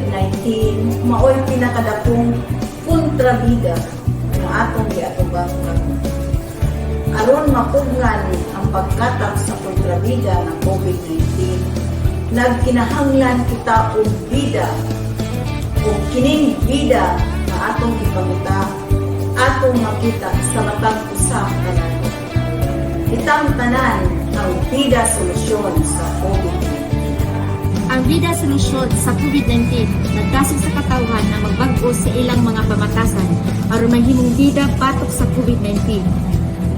COVID-19 mao'y pinakadakong kontrabida ng atong giatubang karon. Aron mapugnan ang pagkatak sa kontrabida ng COVID-19, nagkinahanglan kita og bida o kining bida na atong ipamita atong makita sa matag usa ka nato. Itang tanan ang bida solusyon sa COVID-19. Ang bida solusyon sa COVID-19 nagdasig sa katawhan na magbag-o sa ilang mga pamatasan aron mahimong bida batok sa COVID-19.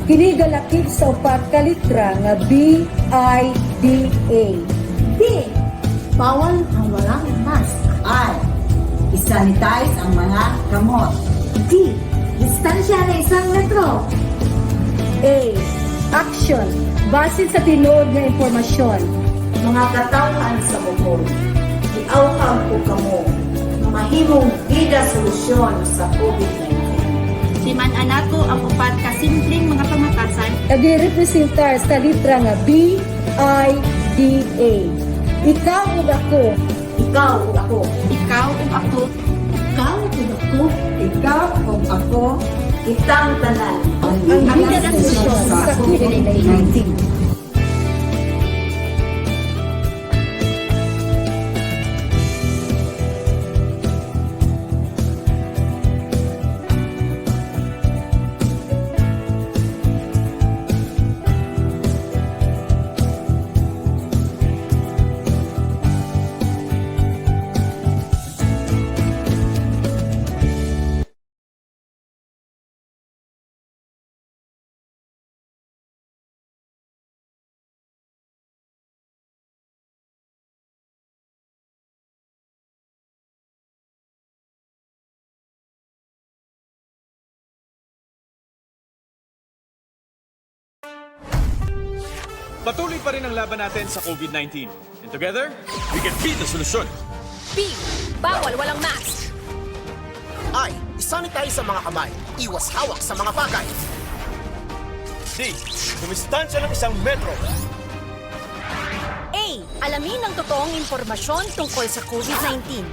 Kini galakip sa upat ka litra nga BIDA. B. Bawal ang walang mask. I. Isanitize ang mga kamot. D. Distansya na 1 metro. A. Action. Base sa tinuod nga impormasyon. Mga katawhan sa Bohol, iawhag ko kamo na mahimong bida solusyon sa COVID-19. Timan-an nato ang upat ka simpleng mga pamatasan Nagrepresentar sa litra nga BIDA. Ikaw ug ako. Ikaw ug ako. ikaw ug ako, Ikaw ug ako. Ikaw ug ako. Kitang tanan. Ang bida solusyon sa COVID-19. Patuloy pa rin ang laban natin sa COVID-19. And together, we can beat the solusyon. B. Bawal walang mask. I. Isanitize sa mga kamay. Iwas hawak sa mga bagay. D. Dumistansya ng 1 metro. A. Alamin ang totoong impormasyon tungkol sa COVID-19.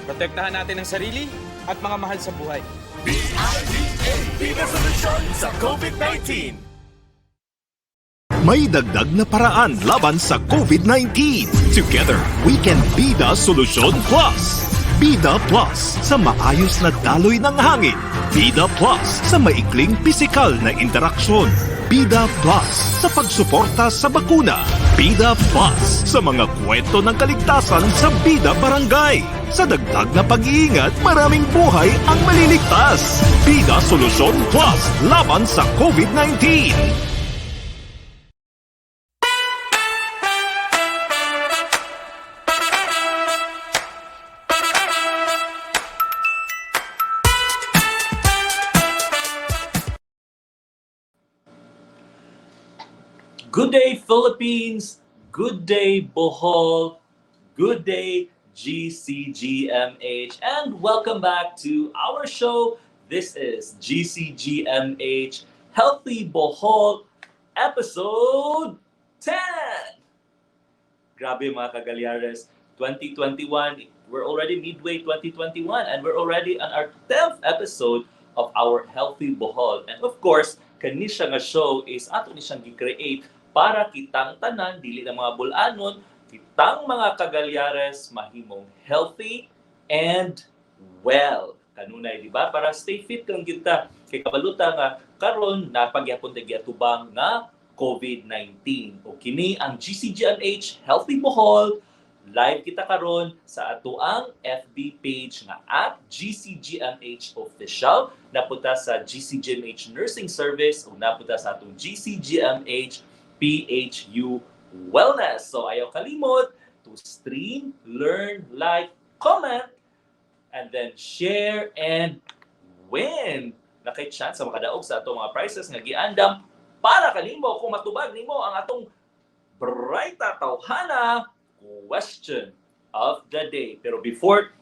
Protektahan natin ang sarili at mga mahal sa buhay. Beat the solusyon sa COVID-19. May dagdag na paraan laban sa COVID-19. Together, we can Bida Solusyon Plus. Bida Plus sa maayos na daloy ng hangin. Bida Plus sa maikling pisikal na interaksyon. Bida Plus sa pagsuporta sa bakuna. Bida Plus sa mga kwento ng kaligtasan sa Bida Barangay. Sa dagdag na pag-iingat, maraming buhay ang maliligtas. Bida Solusyon Plus laban sa COVID-19. Good day, Philippines! Good day, Bohol! Good day, GCGMH! And welcome back to our show. This is GCGMH Healthy Bohol Episode 10! Grabe mga kagalyares, 2021, we're already midway 2021 and we're already on our 10th episode of our Healthy Bohol. And of course, kani siya nga show is ato ni siyang gi-create para kitang tanan, dili ng mga bulanon, kitang mga kagalyares mahimong healthy and well. Kanunay, di ba? Para stay fit kang kita. Kay kabaluta nga, karon na pagyapon nagyatubang nga COVID-19. O kini ang GCGMH Healthy Bohol. Live kita karon sa ato ang FB page nga at GCGMH Official. Napunta sa GCGMH Nursing Service o napunta sa atong GCGMH PHU Wellness. So ayaw kalimot to stream, learn, like, comment, and then share and win. Nakay chance sa makadaog sa atong mga prizes nga giandam para kanimo kung matubag nimo ang atong bright tawhana question of the day. Pero before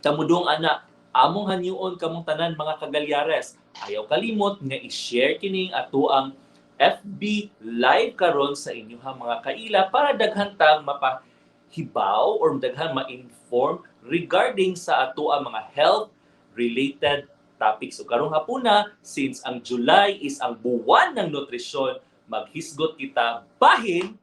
tamudong ana, among hanyuon kamong tanan mga kagalyares, ayaw kalimot nga i-share kining ato ang FB live karon sa inyong mga kaila para daghan tang mapahibaw or daghan ma-inform regarding sa ato ang mga health-related topics. So karong hapuna, since ang July is ang buwan ng nutrisyon, maghisgot kita bahin,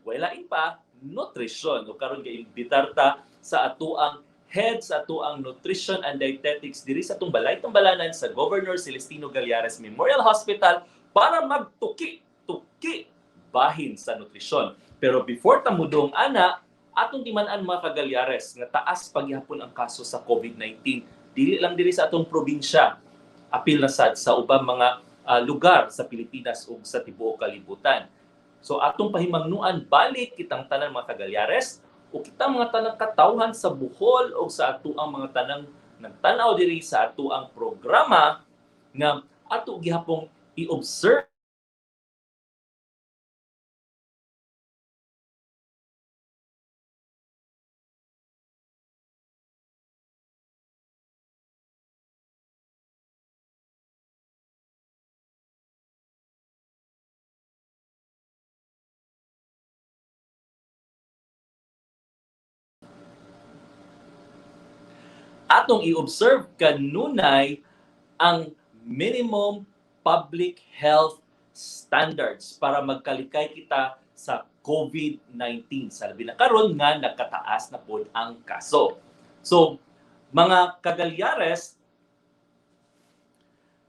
walain pa, nutrisyon. O karon ga-imbitar ta sa ato ang head sa ato ang Nutrition and Dietetics diri sa atong balay tambalanan sa Governor Celestino Gallares Memorial Hospital para magtuki bahin sa nutrisyon. Pero before ta mudong ana, atong timan-an mga ka-Gallares nga taas paghihapon ang kaso sa COVID-19 dili lang diri sa atong probinsya, apil na sad sa ubang mga lugar sa Pilipinas ug sa tibuok kalibutan. So atong pahimangnuan balik kitang tanan mga ka-Gallares o kita mga tanang katawhan sa Bohol o sa ato ang mga tanang nagtanaw diri sa ato ang programa nga ato gihapong i-observe atong i-observe kanunay ang minimum public health standards para magkalikay kita sa COVID-19. Sabi na karon nga nagkataas na pod ang kaso. So, mga ka-Gallares,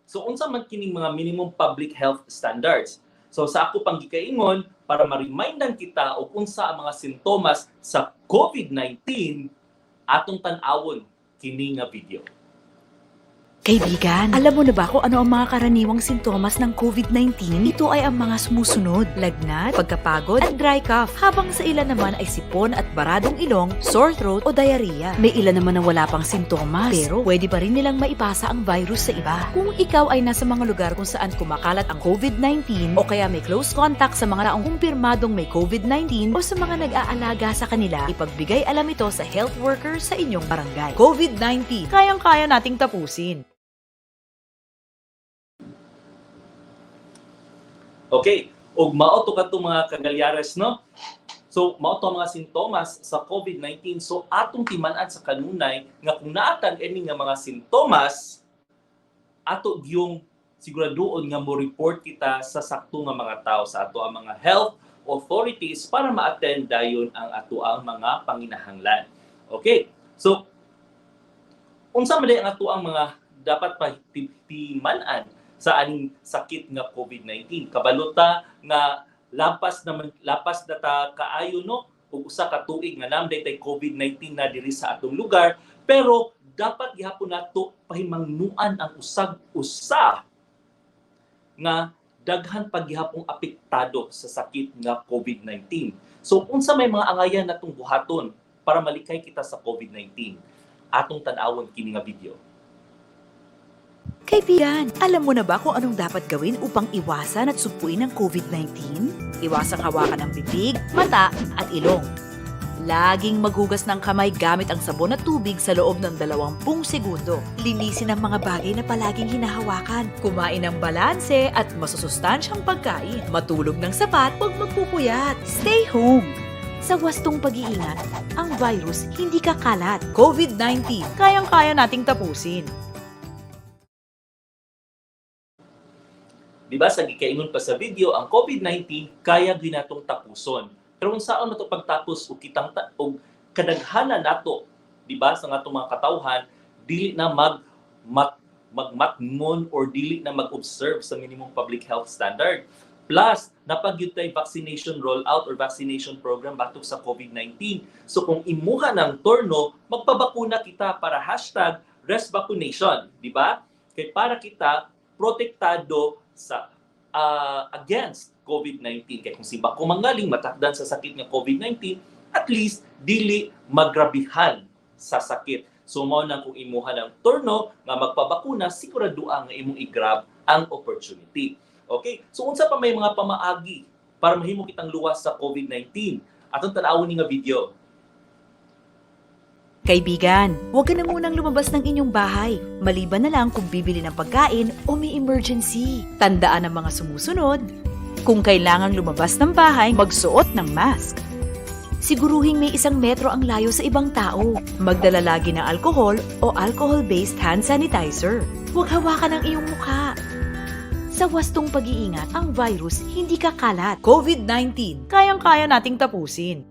so unsa man kining mga minimum public health standards? So sa ako pang gikaingon para ma-remindan kita og unsa ang mga sintomas sa COVID-19 atong tan-awon kini nga video. Kaibigan, alam mo na ba kung ano ang mga karaniwang sintomas ng COVID-19? Ito ay ang mga sumusunod: lagnat, pagkapagod, at dry cough. Habang sa ilan naman ay sipon at baradong ilong, sore throat o diarrhea. May ilan naman na wala pang sintomas, pero pwede pa rin nilang maipasa ang virus sa iba. Kung ikaw ay nasa mga lugar kung saan kumakalat ang COVID-19 o kaya may close contact sa mga naong kumpirmadong may COVID-19 o sa mga nag-aalaga sa kanila, ipagbigay alam ito sa health worker sa inyong barangay. COVID-19, kayang-kaya nating tapusin. Okay, ug mao to kadto mga ka-Gallares, no? So mao to mga sintomas sa COVID-19. So atong timan-an sa kanunay nga kung naatan ini nga mga sintomas, ato gyung siguraduon nga mo report kita sa sakto nga mga tao, sa ato ang mga health authorities para ma-attend dayon ang ato ang mga panginahanglan. Okay, so unsa man ang ato ang mga dapat timan-an sa aning sakit nga COVID-19? Kabalota nga lapas na ta kaayo, no, ug usa ka tuig nga namday tay COVID-19 na diri sa atong lugar, pero dapat gihapon nato pahimangnuan ang usag-usa nga daghan paghihapong apektado sa sakit nga COVID-19. So unsa may mga angayan natong buhaton para malikay kita sa COVID-19? Atong tan-awon kini nga video. Kaibigan, alam mo na ba kung anong dapat gawin upang iwasan at sugpuin ang COVID-19? Iwasang hawakan ang bibig, mata at ilong. Laging maghugas ng kamay gamit ang sabon at tubig sa loob ng 20 segundo. Linisin ang mga bagay na palaging hinahawakan. Kumain ng balanse at masusustansyang pagkain. Matulog ng sapat, huwag magpupuyat. Stay home. Sa wastong pag-iingat, ang virus hindi kakalat. COVID-19, kayang-kaya nating tapusin. Diba sa gikaingon pa sa video, ang COVID-19 kaya ginatong tapuson. Pero kung saan nato pagtapos o kitang o kadaghanan nato, diba sa atong mga katawhan, dili na magmatngon or dili na mag-observe sa minimum public health standard. Plus, napagyud tay vaccination rollout or vaccination program batok sa COVID-19. So kung imuha ng turno, magpabakuna kita para #resvaccination, di ba? Kay para kita protektado sa against COVID-19. Kaya kung simba ko mangaling matakdan sa sakit ng COVID-19, at least dili magrabihan sa sakit. So mao nang kung imuha ng turno nga magpabakuna, siguraduha nga imong i-grab ang opportunity. Okay? So unsa pa may mga pamaagi para mahimo kitang luwas sa COVID-19? Atong tan-awon ni nga video. Kaibigan, huwag ka na munang lumabas ng inyong bahay, maliban na lang kung bibili ng pagkain o may emergency. Tandaan ang mga sumusunod. Kung kailangang lumabas ng bahay, magsuot ng mask. Siguruhing may 1 metro ang layo sa ibang tao. Magdala lagi ng alcohol o alcohol-based hand sanitizer. Huwag hawakan ang iyong mukha. Sa wastong pag-iingat, ang virus hindi kakalat. COVID-19, kayang-kaya nating tapusin.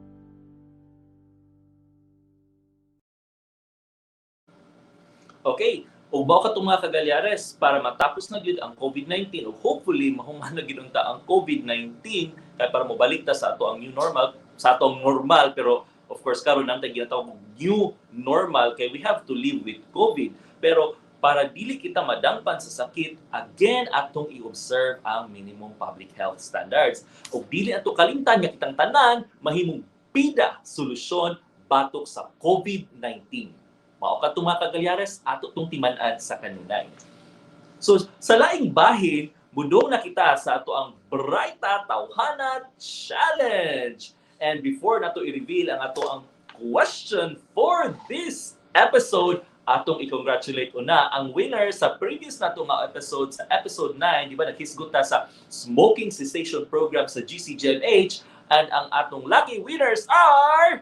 Okay, ug mao ka mga kagalyares para matapos na gyud ang COVID-19 o hopefully mahuman na gyud ang COVID-19 kay para mobalik ta sa ato ang new normal, sa atong normal pero of course karon nang ginatawag new normal kay we have to live with COVID. Pero para dili kita madangpan sa sakit, again atong i-observe ang minimum public health standards. Ug dili ato kalimtan nga kitang tanan mahimong bida solusyon batok sa COVID-19. Mao ka mga kagalyares, ato itong timan-an sa kanunay. So, sa laing bahin, budong na kita sa ato ang Brighta Tawhana Challenge. And before nato i-reveal ang ato ang question for this episode, atong i-congratulate una ang winner sa previous nato nga episode, sa episode 9, di ba naghisgot ta sa smoking cessation program sa GCGMH, and ang atong lucky winners are...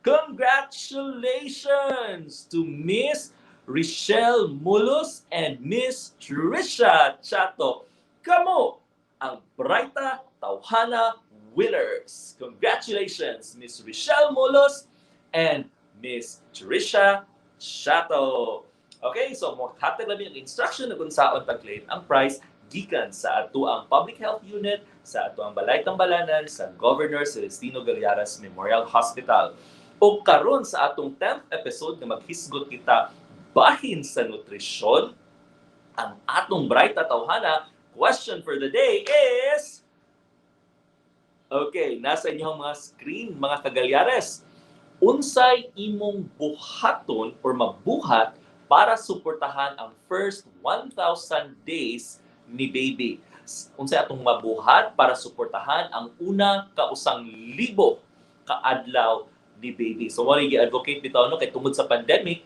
Congratulations to Miss Richelle Mulos and Miss Trisha Chato. Kamo ang Brighta Tawhana winners. Congratulations, Miss Richelle Mulos and Miss Trisha Chato. Okay, so hatag labi ang instruction na kung saan pag-claim ang prize gikan sa ato ang Public Health Unit, sa ato ang Balay Tambalanan, sa Governor Celestino Gallaras Memorial Hospital. O karon sa atong 10th episode na maghisgot kita bahin sa nutrisyon, ang atong Brighta Tawhana question for the day is... Okay, nasa inyong mga screen, mga kagalyares. Unsay imong buhaton or mabuhat para suportahan ang first 1,000 days ni baby? Unsay atong mabuhat para suportahan ang una ka 1,000 kaadlaw ni baby. So, mo rin i-advocate bitaw no kay tungod sa pandemic,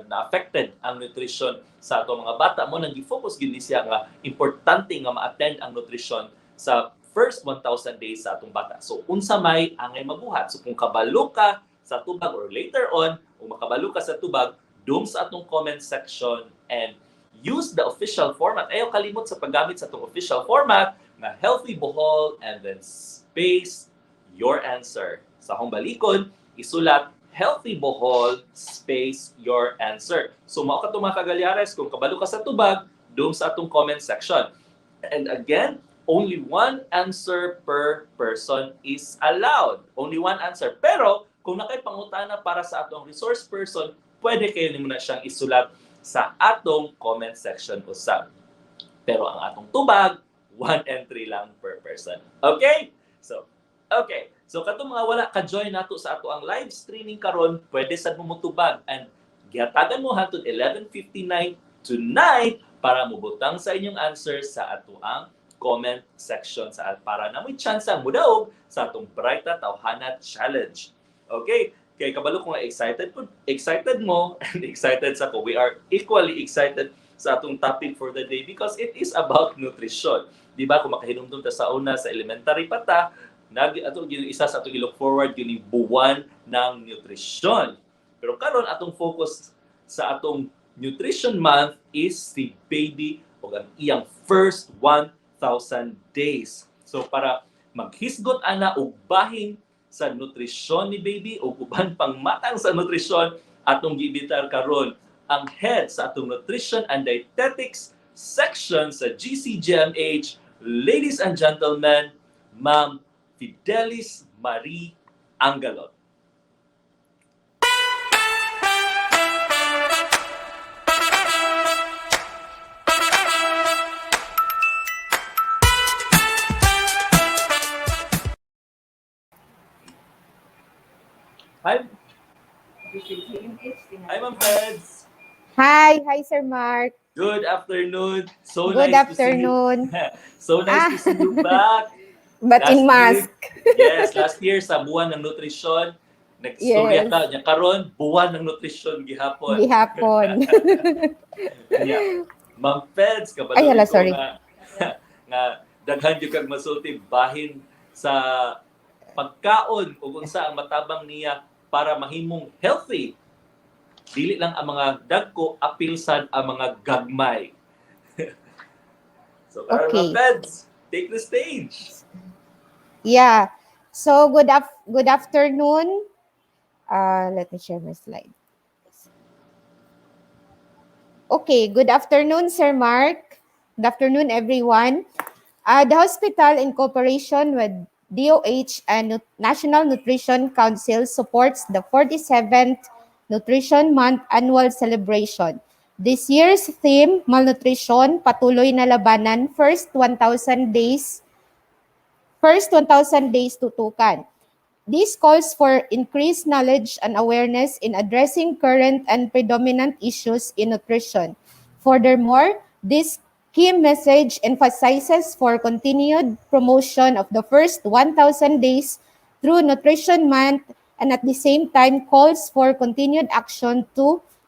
na-affected ang nutrition sa ato mga bata. Mo nang gi-focus gid ni siya nga importante nga ma-attend ang nutrition sa first 1,000 days sa atong bata. So, unsa may angay mabuhat. So, kung kabalo ka sa tubag or later on, kung makabalo ka sa tubag, doon sa atong comment section and use the official format. Ayaw kalimot sa paggamit sa atong official format na healthy bohol and then space your answer. Sa akong balikod, isulat healthy bohol space your answer. So mao ka mga kagalyares, kung kabalo ka sa tubag, doon sa atong comment section. And again, only one answer per person is allowed. Only one answer. Pero kung nakay pangutana para sa atong resource person, pwede kayo nimo na siyang isulat sa atong comment section usab. Pero ang atong tubag, 1 entry lang per person. Okay? So katong mga wala ka-join nato sa ato ang live streaming karon, pwede sad mo mutubag and gihatagan mo hangtod 11:59 tonight para mubutang sa inyong answer sa ato ang comment section para na mo'y chance ang mudaog sa atong Brighta Tawhana Challenge. Okay? Kaya kabalo ko nga excited mo and excited sa ko. We are equally excited sa atong topic for the day because it is about nutrition. Di ba kung makahinumdum ta sa una sa elementary pa ta, isa sa atong i-look forward yun yung buwan ng nutrisyon. Pero karon atong focus sa atong nutrition month is si baby o ang iyang first 1,000 days. So para maghisgot ana og bahin sa nutrisyon ni baby o uban pang matang sa nutrisyon, atong gibitar karon ang head sa atong nutrition and dietetics section sa GCGMH. Ladies and gentlemen, Ma'am Fidelis Marie Angalot. Hi. Hi, Ma'am Feds. Hi Sir Mark. Good afternoon. So Good nice afternoon. To see you. So nice to see you back. But in mask. Yes, last year sa buwan ng nutrisyon, nag-storya Yes. ka niya karon buwan ng nutrisyon gihapon. Gihapon. Yeah. Ma'am Feds, kabalo Ay, hala, ko sorry. nga daghan gyud kag masulti bahin sa pagkaon ug unsa ang matabang niya para mahimong healthy. Dili lang ang mga dagko, apil sad ang mga gagmay. So, tara Okay. mga Feds, take the stage. Yeah. So, good afternoon. Let me share my slide. Okay, good afternoon, Sir Mark. Good afternoon, everyone. The hospital, in cooperation with DOH and National Nutrition Council, supports the 47th Nutrition Month annual celebration. This year's theme, Malnutrition, Patuloy na Labanan, First 1,000 Days Tutukan. This calls for increased knowledge and awareness in addressing current and predominant issues in nutrition. Furthermore, this key message emphasizes for continued promotion of the first 1,000 days through Nutrition Month, and at the same time calls for continued action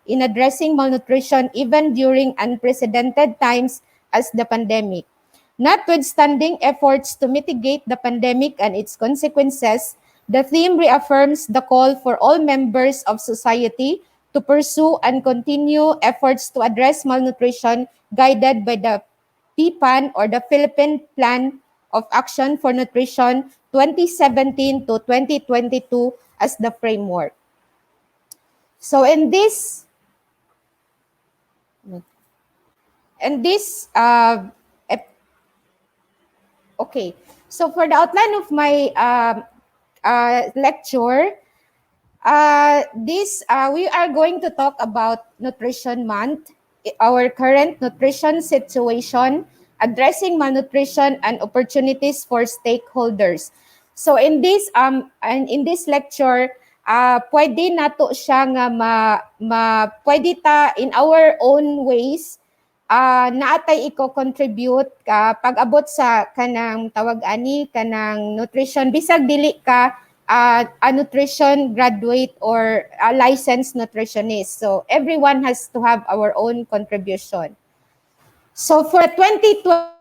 in addressing malnutrition even during unprecedented times as the pandemic. Notwithstanding efforts to mitigate the pandemic and its consequences, the theme reaffirms the call for all members of society to pursue and continue efforts to address malnutrition guided by the PPAN, or the Philippine Plan of Action for Nutrition 2017 to 2022 as the framework. So okay. So for the outline of my lecture, we are going to talk about Nutrition Month, our current nutrition situation, addressing malnutrition and opportunities for stakeholders. So in this lecture, pwede nato siya nga pwede ta in our own ways naatay contribute pag-abot sa kanang tawag ani kanang nutrition, bisag dili ka a nutrition graduate or a licensed nutritionist. So everyone has to have our own contribution. So for 2020,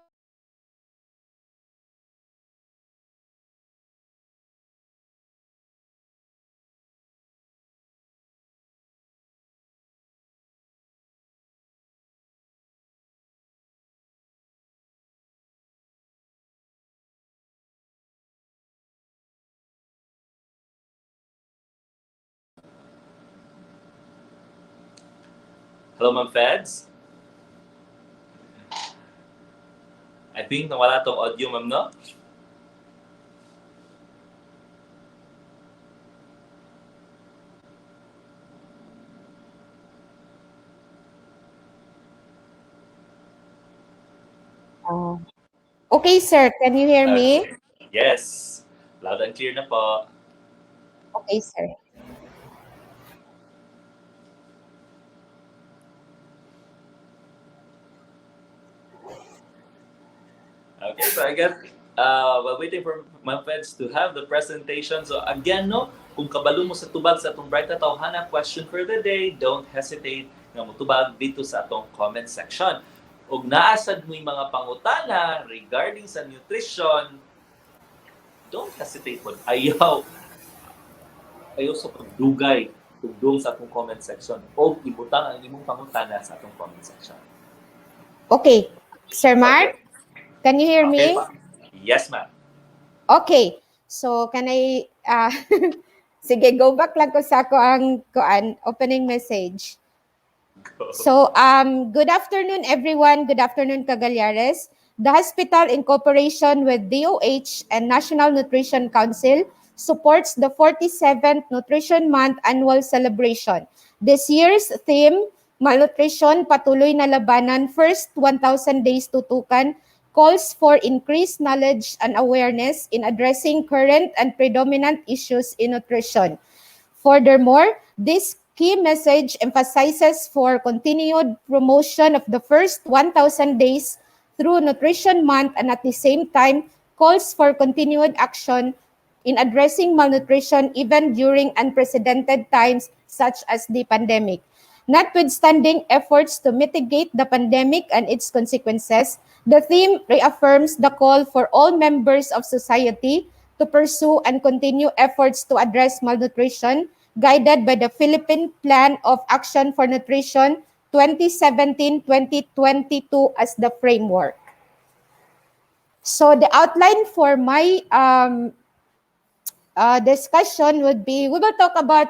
Hello, Ma'am Feds. I think nawala tong audio, Ma'am, no? okay, sir, can you hear me? Yes. Loud and clear na po. Okay, sir. Okay, so I guess while waiting for Ma'am Feds to have the presentation, so again, no, kung kabalo mo sa tubag sa atong Bright na Tawhana question for the day, don't hesitate nga motubag dito sa atong comment section. Ug naasad mo yung mga pangutana regarding sa nutrition, don't hesitate po. Ayaw sa pagdugay tugdong sa atong comment section o ibutang ang imong pangutana sa atong comment section. Okay, Sir Mark, can you hear me? Yes, ma'am. Okay, so can I sige, go back lang ko sa ang opening message. So, good afternoon, everyone. Good afternoon, Cagalleres. The hospital, in cooperation with DOH and National Nutrition Council, supports the 47th Nutrition Month annual celebration. This year's theme, Malnutrition, Patuloy na Labanan, First 1,000 Days Tutukan, calls for increased knowledge and awareness in addressing current and predominant issues in nutrition. Furthermore, this key message emphasizes for continued promotion of the first 1,000 days through Nutrition Month, and at the same time calls for continued action in addressing malnutrition even during unprecedented times such as the pandemic. Notwithstanding efforts to mitigate the pandemic and its consequences, the theme reaffirms the call for all members of society to pursue and continue efforts to address malnutrition, guided by the Philippine Plan of Action for Nutrition 2017-2022 as the framework. So the outline for my discussion would be, we will talk about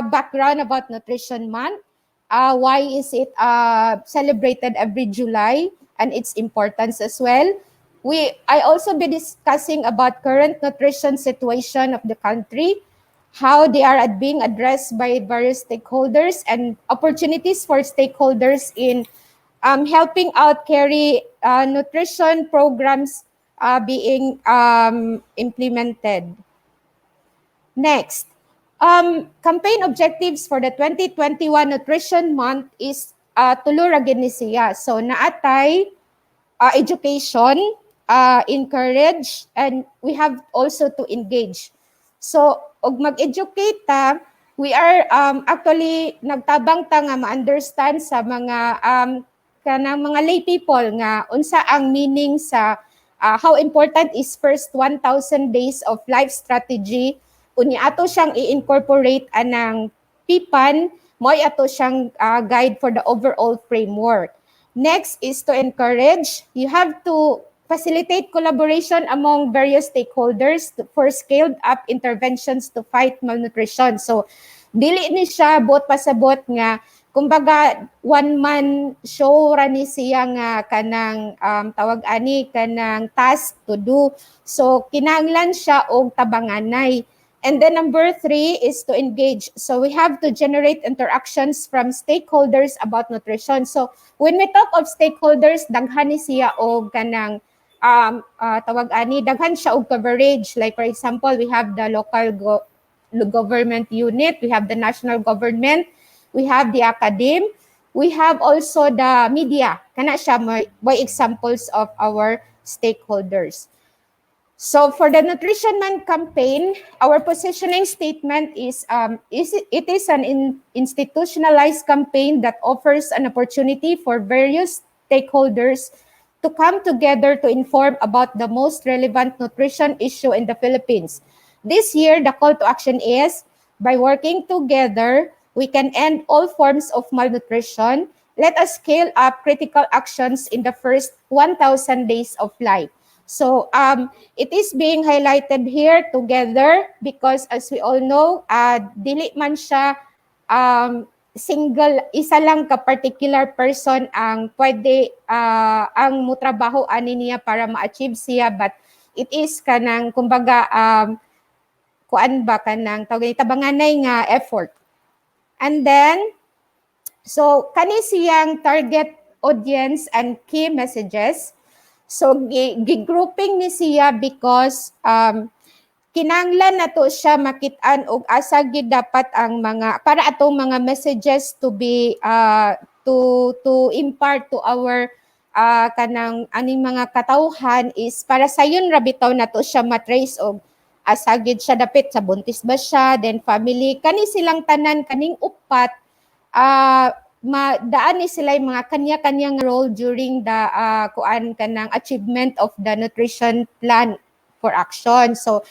background about Nutrition Month. Why is it celebrated every July and its importance as well. I also be discussing about current nutrition situation of the country, how they are being addressed by various stakeholders and opportunities for stakeholders in helping out carry nutrition programs being implemented. Next, campaign objectives for the 2021 Nutrition Month is tulura gini siya. So naatay education, encourage, and we have also to engage. So og mag-educate ta, we are actually nagtabang ta nga ma-understand sa mga kanang mga lay people nga unsa ang meaning sa how important is first 1,000 days of life strategy. Unya ato siyang i-incorporate anang PIPAN, mo ato siyang guide for the overall framework. Next is to encourage. You have to facilitate collaboration among various stakeholders for scaled up interventions to fight malnutrition. So, dili ni siya bot pasabot nga, kumbaga, one-man show ra ni siya nga kanang tawag ani, kanang task to do. So, kinahanglan siya og tabanganay. And then number 3 is to engage. So we have to generate interactions from stakeholders about nutrition. So when we talk of stakeholders, daghan ni siya og kanang tawag ani, daghan siya og coverage. Like for example, we have the local government unit, we have the national government, we have the academe, we have also the media. Kana siya may examples of our stakeholders. So for the Nutrition Month campaign, our positioning statement is it is an institutionalized campaign that offers an opportunity for various stakeholders to come together to inform about the most relevant nutrition issue in the Philippines. This year, the call to action is, by working together, we can end all forms of malnutrition. Let us scale up critical actions in the first 1,000 days of life. So it is being highlighted here together because as we all know, dili man siya single, isa lang ka particular person ang pwede ang mutrabaho ani niya para ma-achieve siya, but it is kanang kumbaga kuan ba kanang tawag tabanganay nga effort. And then so kani siyang target audience and key messages. So, gigrouping ni siya because kinanglan na to siya makitaan og asa gid dapat ang mga para atong mga messages to be to impart to our kanang aning mga katawhan is para sayon ra bitaw na to siya matrace og asa gid siya dapit sa buntis ba siya, then family kani silang tanan kaning upat madaan ni sila yung mga kanya-kanyang role during the kuan kanang achievement of the nutrition plan for action. So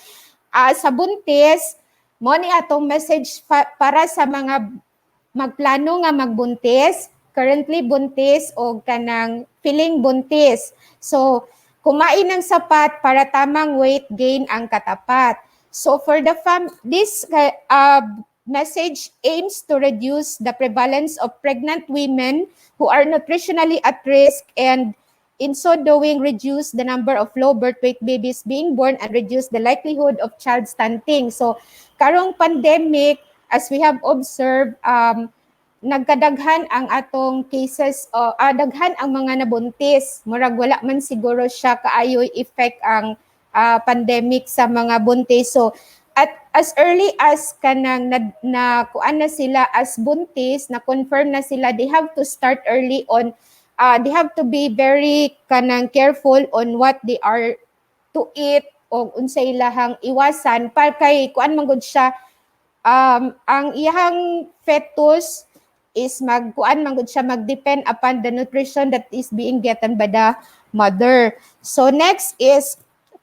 sa buntis mo ni atong message para sa mga magplano nga magbuntis, currently buntis o kanang feeling buntis. So kumain ng sapat para tamang weight gain ang katapat. So for the this message aims to reduce the prevalence of pregnant women who are nutritionally at risk and in so doing reduce the number of low birth weight babies being born and reduce the likelihood of child stunting. So karong pandemic, as we have observed, nagkadaghan ang atong cases, daghan ang mga nabuntis. Murag wala man siguro siya kaayoy effect ang pandemic sa mga buntis. So at as early as kanang na kuan na sila as buntis, na confirm na sila, they have to start early on. They have to be very kanang careful on what they are to eat o unsay ilahang iwasan para kay kuan man gud siya ang iyang fetus is magkuan man gud siya magdepend upon the nutrition that is being gotten by the mother. So next is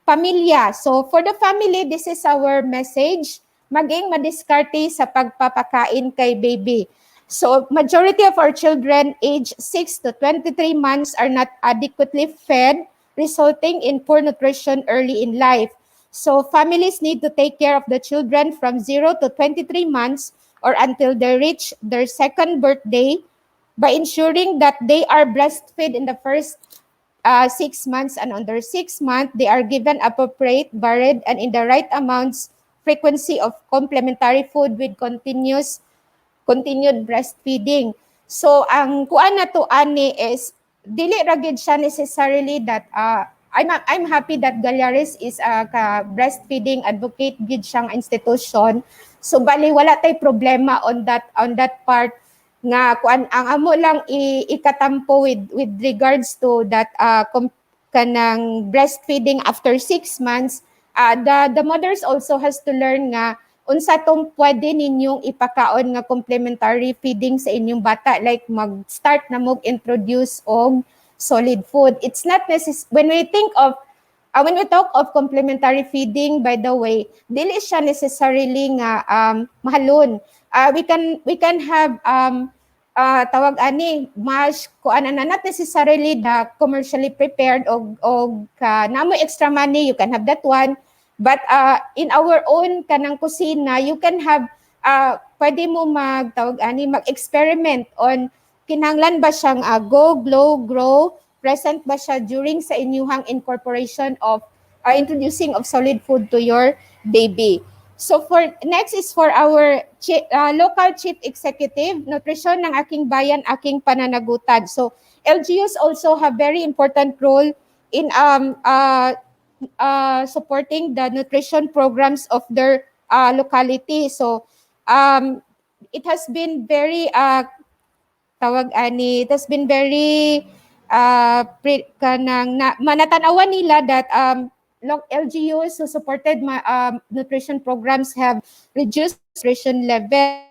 pamilya. So for the family, this is our message. Maging madiskarte sa pagpapakain kay baby. So majority of our children age 6 to 23 months are not adequately fed, resulting in poor nutrition early in life. So families need to take care of the children from 0 to 23 months or until they reach their second birthday by ensuring that they are breastfed in the first 6 months, and under 6 months, they are given appropriate, varied, and in the right amounts, frequency of complementary food with continued breastfeeding. So ang kuan na to ani is dili ra gid siya necessarily that I'm happy that Galyares is a breastfeeding advocate gid siyang institution. So bali wala tay problema on that part nga kuan ang amo lang ikatampo with regards to that kanang breastfeeding after 6 months. The mothers also has to learn nga unsa tong pwede ninyong ipakaon nga complementary feeding sa inyong bata, like mag-start na mo introduce og solid food. It's not necessary when we talk of complementary feeding, by the way, dili siya necessarily nga mahalon. We can have tawag ani mash kuan na not necessarily the commercially prepared og namo extra money, you can have that one. But in our own kanang kusina, you can have pwede mo mag-experiment on kinahanglan ba siyang go, glow, grow, present ba siya during sa inyuhang incorporation of introducing of solid food to your baby. So next is for our local chief executive, nutrition ng aking bayan, aking pananagutan. So LGUs also have very important role in supporting the nutrition programs of their locality. So it has been very it has been very manatanawan nila that LGUs who supported nutrition programs have reduced nutrition level.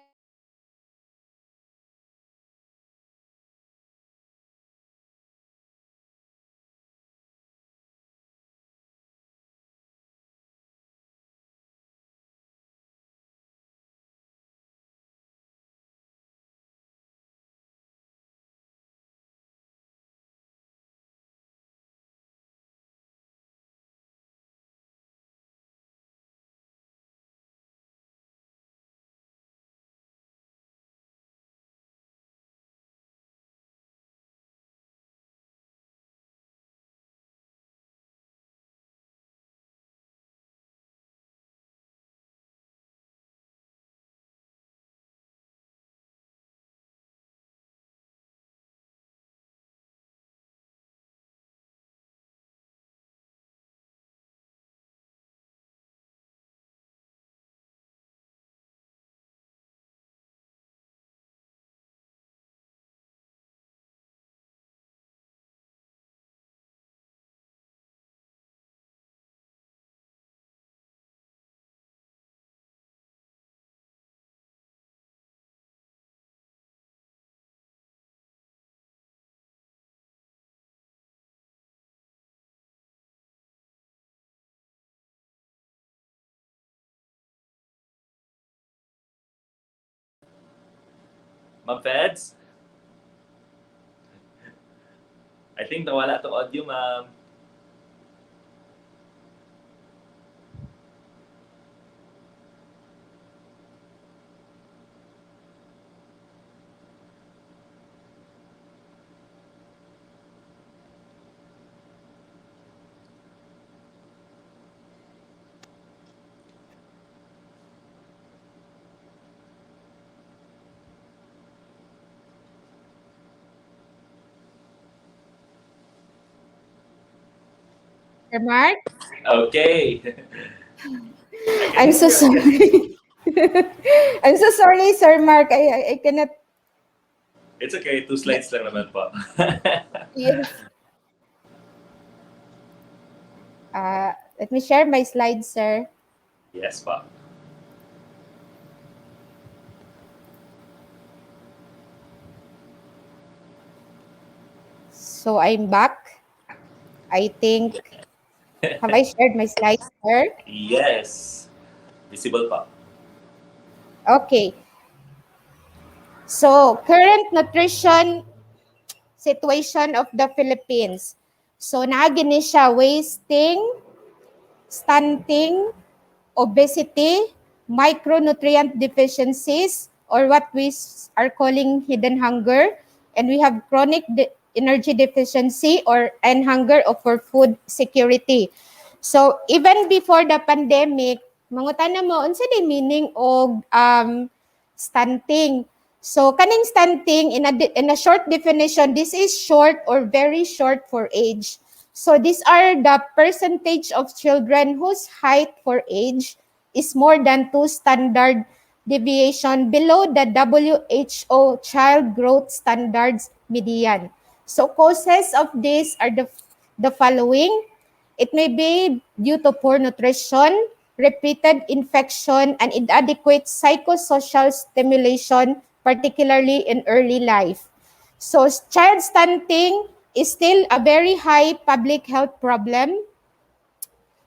Ma'am Feds? I think nawala to audio, ma'am. Sir Mark? Okay. I'm so sorry. I'm so sorry, Sir Mark. I cannot. It's okay. 2 slides lang naman po. Yes. Let me share my slides, sir. Yes po. So I'm back. I think Have I shared my slides, sir? Yes. Visible pa. Okay. So, current nutrition situation of the Philippines. So, naagin ni siya wasting, stunting, obesity, micronutrient deficiencies, or what we are calling hidden hunger, and we have chronic energy deficiency and hunger for food security. So even before the pandemic, mangutana mo unsa di meaning og stunting. So kaning stunting in a short definition, this is short or very short for age. So these are the percentage of children whose height for age is more than 2 standard deviation below the WHO child growth standards median. So causes of this are the following. It may be due to poor nutrition, repeated infection, and inadequate psychosocial stimulation, particularly in early life. So child stunting is still a very high public health problem,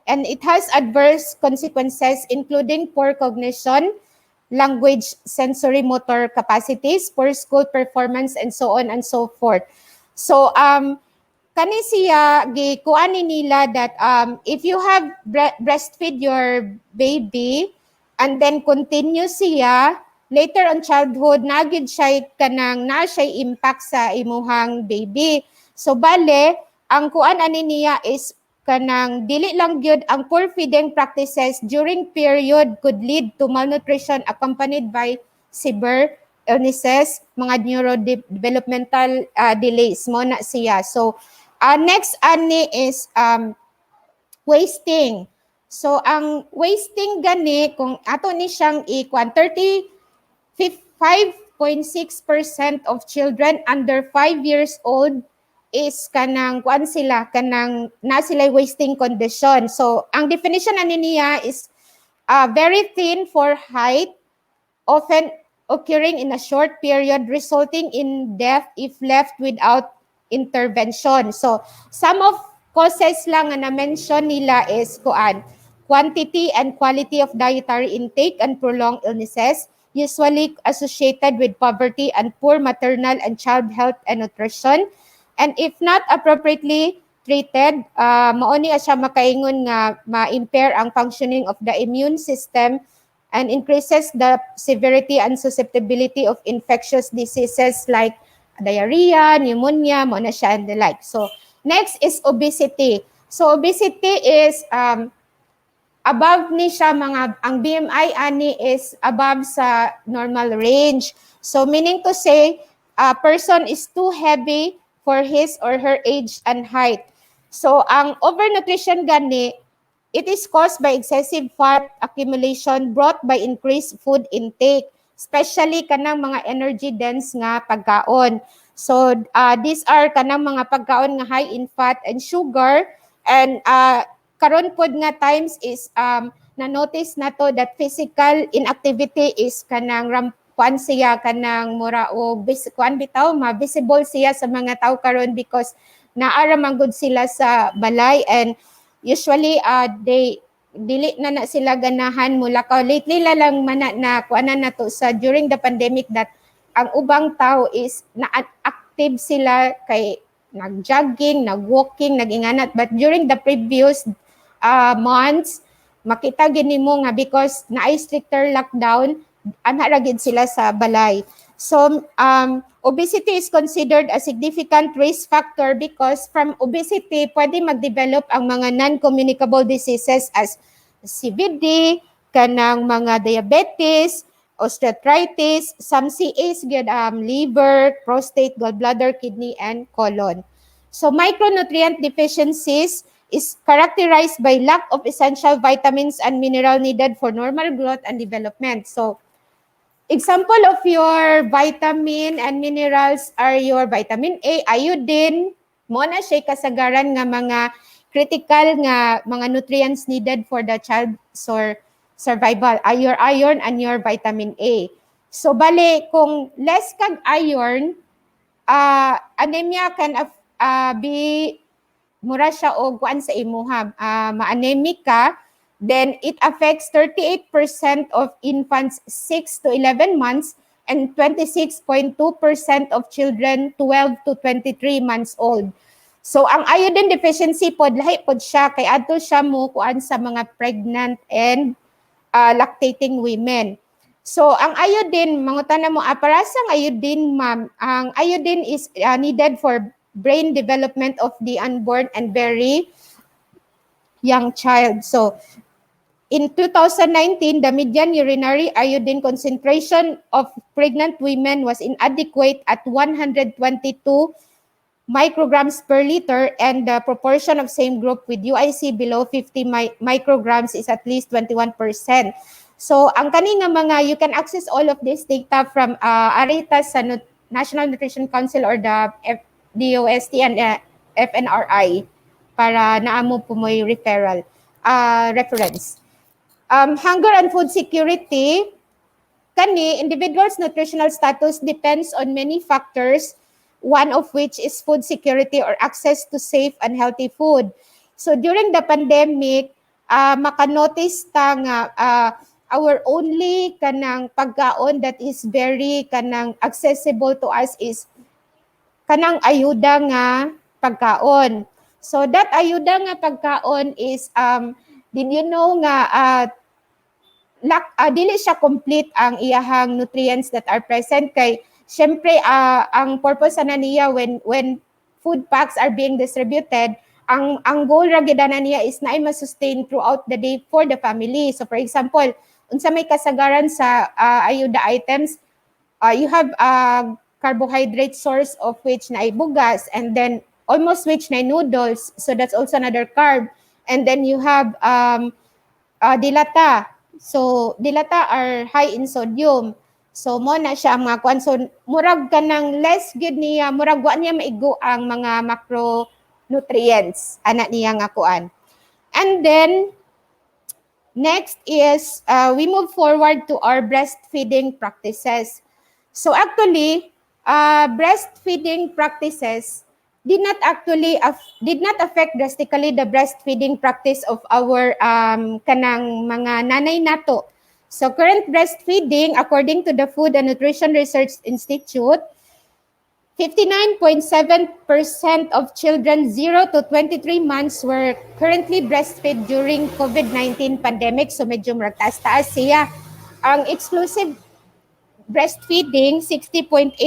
and it has adverse consequences including poor cognition, language, sensory motor capacities, poor school performance, and so on and so forth. So kani siya gikuan nila that if you have breastfeed your baby and then continue siya later on childhood, nagid siya kanang na siya impact sa imuhang baby. So bale ang kuan ani niya is kanang dili lang gyud ang poor feeding practices during period could lead to malnutrition accompanied by severe illnesses, mga neurodevelopmental delays mo na siya. So next ani is wasting. So ang wasting gani kung ato ni siyang ikuan 35.6% of children under 5 years old is kanang kuan sila kanang na sila wasting condition. So ang definition ani niya is very thin for height, often occurring in a short period, resulting in death if left without intervention. So some of causes lang na mention nila is kuan quantity and quality of dietary intake and prolonged illnesses, usually associated with poverty and poor maternal and child health and nutrition. And if not appropriately treated, mao ni siya makaingon nga ma-impair ang functioning of the immune system and increases the severity and susceptibility of infectious diseases like diarrhea, pneumonia, mo na siya and the like. So next is obesity. So obesity is above ni siya ang BMI ani is above sa normal range. So meaning to say a person is too heavy for his or her age and height. So ang overnutrition gani, it is caused by excessive fat accumulation brought by increased food intake, especially kanang mga energy dense nga pagkaon. So these are kanang mga pagkaon nga high in fat and sugar, and karon pod nga times is na-notice nato that physical inactivity is kanang kuan siya kanang mura o kuan bitaw ma-visible siya sa mga tao karon because naara man gud sila sa balay, and usually they dili na sila ganahan mula ka lately lang man na kuanan nato sa during the pandemic that ang ubang tao is na active sila kay nag-jogging, nag-walking, nag-inganat, but during the previous months makita gini mo nga because naay stricter lockdown ana gid sila sa balay. So obesity is considered a significant risk factor because from obesity pwede mag-develop ang mga non-communicable diseases as CVD, kanang mga diabetes, osteoarthritis, some CAs gyud liver, prostate, gallbladder, kidney, and colon. So micronutrient deficiencies is characterized by lack of essential vitamins and mineral needed for normal growth and development. So example of your vitamin and minerals are your vitamin A, iodine, mo na siya kasagaran nga mga critical nga mga nutrients needed for the child's survival, your iron and your vitamin A. So bale, kung less kag iron, anemia can be mura siya og kuan sa imuha, ma-anemic ka, then it affects 38% of infants 6 to 11 months and 26.2% of children 12 to 23 months old. So ang iodine deficiency pod lahi pod siya kay adto siya mo kuan sa mga pregnant and lactating women. So ang iodine, mangutan na mo, para sa iodine, ma'am, ang iodine is needed for brain development of the unborn and very young child. So in 2019, the median urinary iodine concentration of pregnant women was inadequate at 122 micrograms per liter, and the proportion of same group with UIC below 50 micrograms is at least 21%. So ang kani nga mga, you can access all of this data from ARITAS sa National Nutrition Council or the DOST and FNRI para naamo po mo'y reference. Hunger and food security, kani individual's nutritional status depends on many factors, one of which is food security or access to safe and healthy food. So during the pandemic, makanotice ta nga our only kanang pagkaon that is very kanang accessible to us is kanang ayuda nga pagkaon. So that ayuda nga pagkaon is did you know nga dili siya complete ang iyahang nutrients that are present kay syempre ang purpose na niya when food packs are being distributed, ang goal ra gid na niya is na ma-sustain throughout the day for the family. So for example, unsa may kasagaran sa ayuda items, you have a carbohydrate source of which na bugas, and then almost which na noodles, so that's also another carb. And then you have dilata. So dilata are high in sodium. So mo na siya ang mga kuan. So murag ka ng less good niya, murag wa niya maigo ang mga macronutrients ana niya nga kuan. And then next is we move forward to our breastfeeding practices. So actually, breastfeeding practices did not affect drastically the breastfeeding practice of our kanang mga nanay nato. So current breastfeeding, according to the Food and Nutrition Research Institute, 59.7% of children 0 to 23 months were currently breastfed during COVID-19 pandemic. So medyo maragtaas-taas siya. Ang exclusive breastfeeding, 60.8%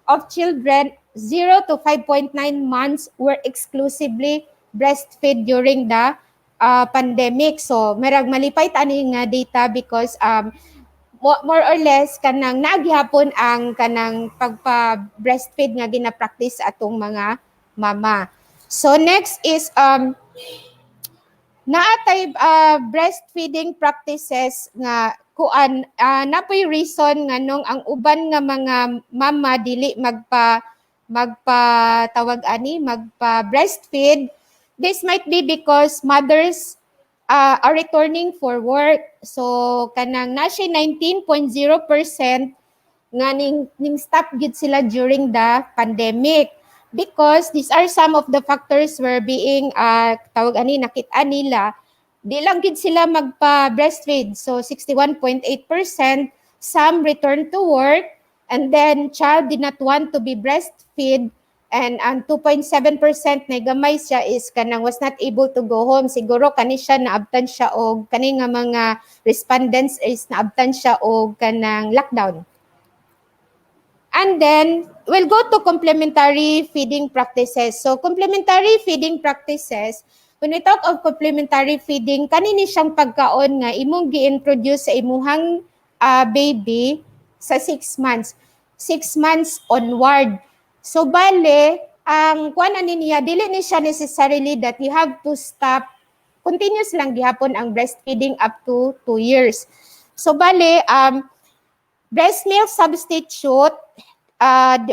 of children 0 to 5.9 months were exclusively breastfed during the pandemic. So merag malipay tani nga data because more or less kanang naghihapon ang kanang pagpa-breastfeed nga gina-practice atong mga mama. So next is naatay breastfeeding practices nga kuan napoy reason nganong ang uban nga mga mama dili magpa-breastfeed. This might be because mothers are returning for work. So kanang na siya 19.0% nga ning stop gid sila during the pandemic, because these are some of the factors were being nakita nila di lang gid sila magpa-breastfeed. So 61.8% some return to work, and then child did not want to be breastfed. And ang 2.7% na gamay siya is kanang was not able to go home. Siguro kani siya naabtan siya og kani nga mga respondents is naabtan siya og kanang lockdown. And then we'll go to complementary feeding practices. So complementary feeding practices, when we talk of complementary feeding, kanini siyang pagkaon nga imong gi-introduce sa imuhang baby sa 6 months. 6 months onward. So bale, ang kuan ani niya, dili ni siya necessarily that you have to stop, continuous lang gihapon ang breastfeeding up to 2 years. So bale, breast milk substitute,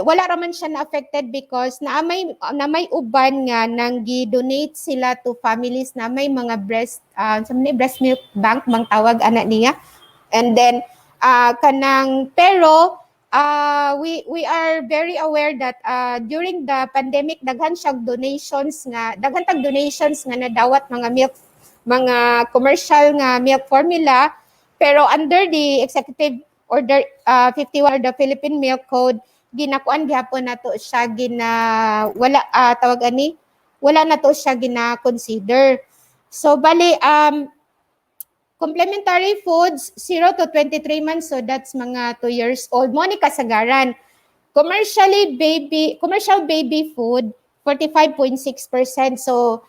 wala raman siya na-affected because na may uban nga nang gi-donate sila to families na may mga breast milk bank, mang tawag anak niya. And then, pero we are very aware that during the pandemic daghan siyang daghan tag donations nga nadawat mga commercial nga milk formula, pero under the executive order 51 or the Philippine Milk Code, ginakuan gyapon nato siya wala na to siya gina-consider. So bali complementary foods 0 to 23 months, so that's mga 2 years old mo ni kasagaran. Commercial baby food 45.6%. So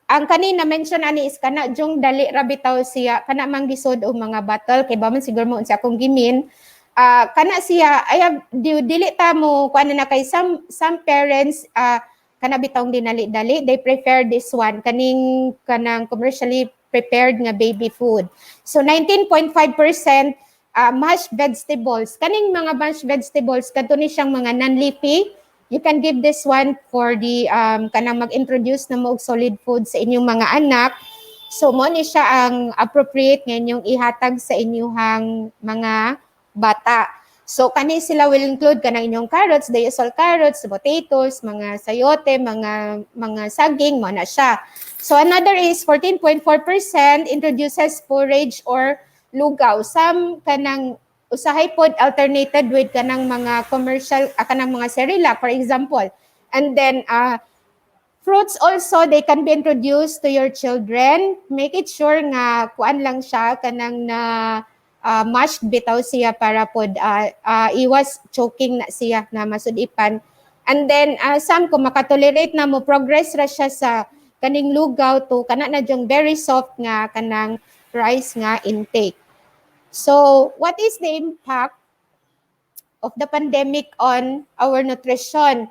ang kanina mention ani is kana jung dali ra bitaw siya kana manggisod og mga bottle kay ba man siguro mo unsa akong gimin. Kana siya dili ta mo kuan na kay some parents kana bitong dinali-dali, they prefer this one kanang commercially prepared nga baby food. So 19.5% mashed vegetables. Kaning mga mashed vegetables kadto ni siyang mga non-leafy. You can give this one for the kanang mag-introduce na mo og solid food sa inyong mga anak. So mo ni siya ang appropriate nga inyong ihatag sa inyong mga bata. So kani sila will include kanang inyong carrots, the usual carrots, potatoes, mga sayote, mga saging, mo na siya. So another is 14.4% introduces porridge or lugaw. Some kanang usahay pod alternated with kanang mga commercial kanang mga Cerelac for example. And then fruits also, they can be introduced to your children. Make it sure nga kuan lang siya kanang na mashed bitaw siya para pod iwas choking na siya na masudipan. And then some kung makatolerate na mo progress ra siya sa kaning lugaw to kana na jung very soft nga kanang rice nga intake. So what is the impact of the pandemic on our nutrition?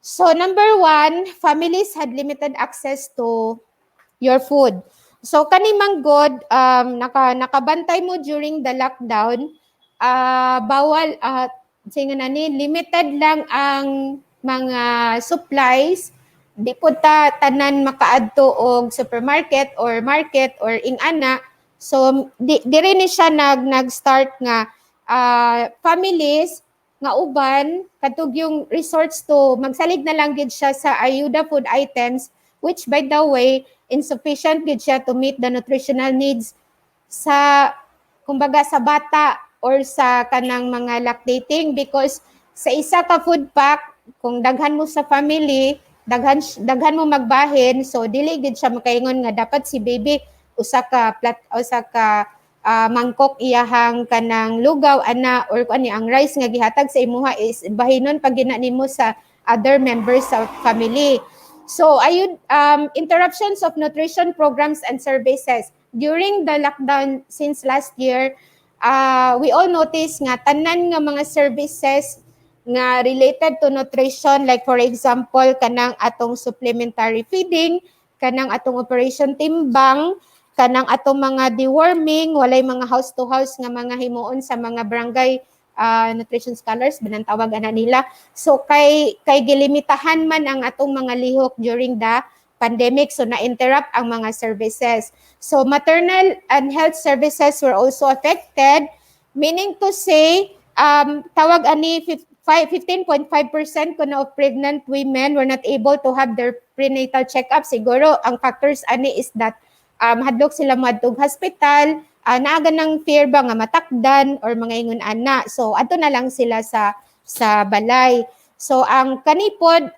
So number 1, families had limited access to your food. So kani manggod nakabantay mo during the lockdown, bawal limited lang ang mga supplies, di po tanan makaadto og supermarket or market or ing-ana. So di rin siya nag-start nga families nga uban katug yung resorts to magsalig na lang gid siya sa ayuda food items, which by the way insufficient gid siya to meet the nutritional needs sa kumbaga sa bata or sa kanang mga lactating, because sa isa ka food pack kung daghan mo sa family, daghan mo magbahin, so dili gid siya makaingon nga dapat si baby usa ka mangkok iyahang kanang lugaw ana or ani ang rice nga gihatag sa imuha is bahinon pag gina nimo sa other members sa family. So interruptions of nutrition programs and services during the lockdown since last year, we all notice nga tanan nga mga services nga related to nutrition, like for example kanang atong supplementary feeding, kanang atong operation timbang, kanang atong mga deworming, walay mga house to house nga mga himuon sa mga barangay nutrition scholars binantawag ana nila. So kay gilimitahan man ang atong mga lihok during the pandemic, so na-interrupt ang mga services. So maternal and health services were also affected, meaning to say tawag ani 15.5% kuno of pregnant women were not able to have their prenatal checkup. Siguro ang factors ani is that hadlok sila madtog hospital, naaga ng fear ba nga matakdan or mga ingon ana. So ato na lang sila sa balay. So ang kanipod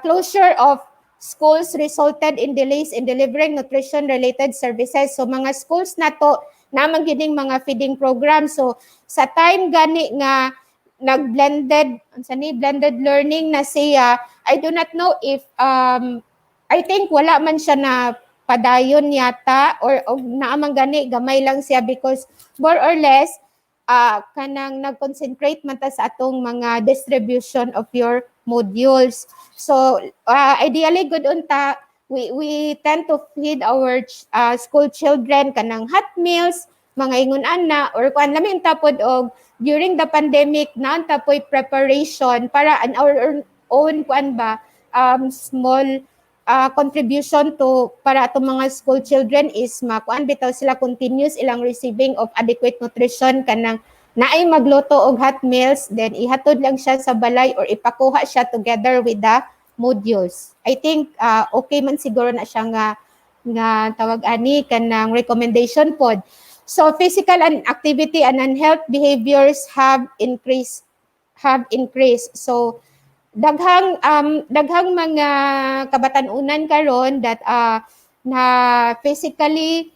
closure of schools resulted in delays in delivering nutrition related services. So mga schools nato naman gining mga feeding program. So sa time gani nga blended learning na siya, I do not know if I think wala man siya na padayon yata or naamang gani gamay lang siya, because more or less kanang nag-concentrate man ta sa atong mga distribution of your modules. So ideally good unta we tend to feed our school children kanang hot meals, mga ingon ana or kuan lamin tapod og during the pandemic na tapoy preparation para an our own kuan ba small contribution to para atong mga school children is makuan bitaw sila continuous ilang receiving of adequate nutrition kanang naay magluto og hot meals, then ihatod lang siya sa balay or ipakuha siya together with the modules. I think okay man siguro na siya nga tawag ani kanang recommendation pod. So physical activity and health behaviors have increased. So daghang mga kabatan-unan karon that na physically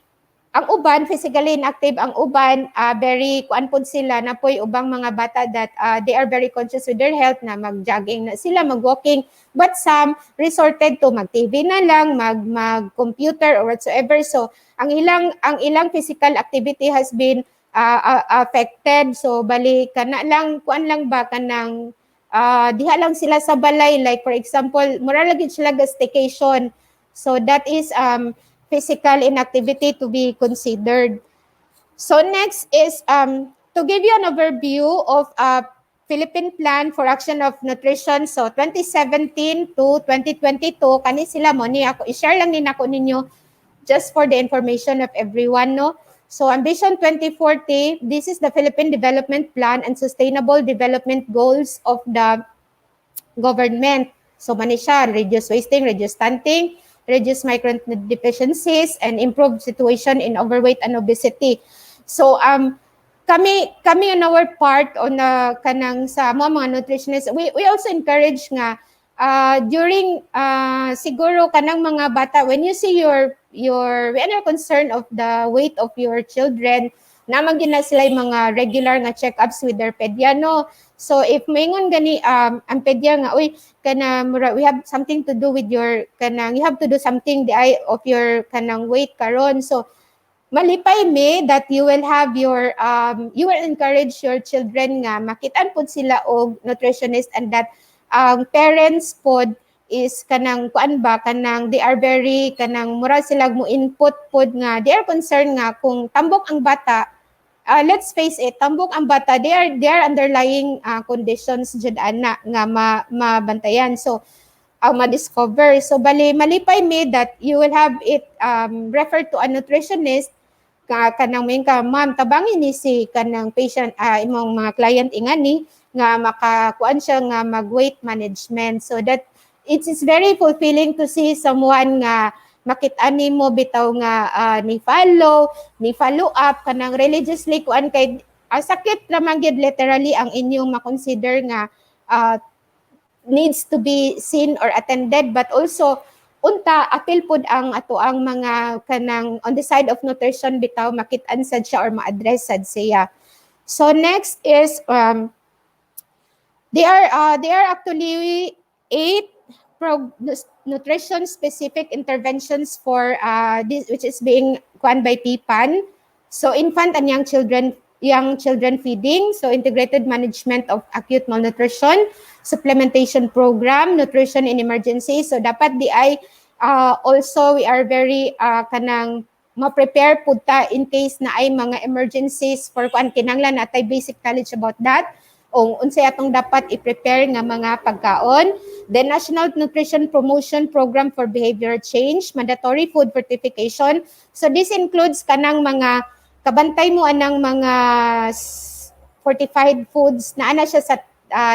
inactive, ang uban very kuan pod sila na poy ubang mga bata that they are very conscious with their health na mag-jogging na sila, mag-walking, but some resorted to mag-TV na lang, mag-computer or whatsoever. So ang ilang physical activity has been affected. So bali kana lang kuan lang ba kanang diha lang sila sa balay, like for example mura lagi sila ga staycation. So that is physical inactivity to be considered. So next is to give you an overview of Philippine Plan for Action of Nutrition. So 2017 to 2022 kani sila mo ni ako i-share lang din ako ninyo just for the information of everyone, no. So Ambition 2040, this is the Philippine Development Plan and Sustainable Development Goals of the government. So mani siya, reduce wasting, reduce stunting, reduce micronutrient deficiencies, and improve situation in overweight and obesity. So kami on our part on kanang sa mga nutritionists, we also encourage nga during siguro kanang mga bata, when you see we are concerned of the weight of your children, naman gina sila yung mga regular nga check-ups with their pedyano. So if maingon gani ang pedya nga uy kana we have something to do with your kanang, you have to do something of your kanang weight karon. So malipay me that you will have your you will encourage your children nga makitaan pod sila og nutritionist, and that parents pod is kanang kuan ba kanang they are very kanang mura sila mo input pod nga they are concerned nga kung tambok ang bata. Let's face it, tambok ang bata, they are underlying conditions jud ana nga mabantayan. So ma-discover. So bali malipay me that you will have it referred to a nutritionist kanang main ka ma'am tabangin ni si kanang patient imong mga client ingani nga makakuan siya nga mag-weight management. So that it is very fulfilling to see someone nga makit-ani mo bitaw nga ni follow up kanang religiously kuan kay sakit naman gid literally ang inyong makonsider nga needs to be seen or attended, but also unta apil pud ang ato ang mga kanang on the side of nutrition bitaw makit-an sad siya or ma-address sad siya. So next is there are actually 8 nutrition specific interventions for this, which is being run by PPAN. So infant and young children feeding, so integrated management of acute malnutrition, supplementation program, nutrition in emergency. So dapat di ay also we are very kanang ma-prepare punta in case na ay mga emergencies for kuan kinahanglan natay basic knowledge about that. O unsay atong dapat i-prepare nga mga pagkaon. The National Nutrition Promotion Program for Behavior Change, mandatory food fortification. So this includes kanang mga kabantay mo anang mga fortified foods na ana siya sa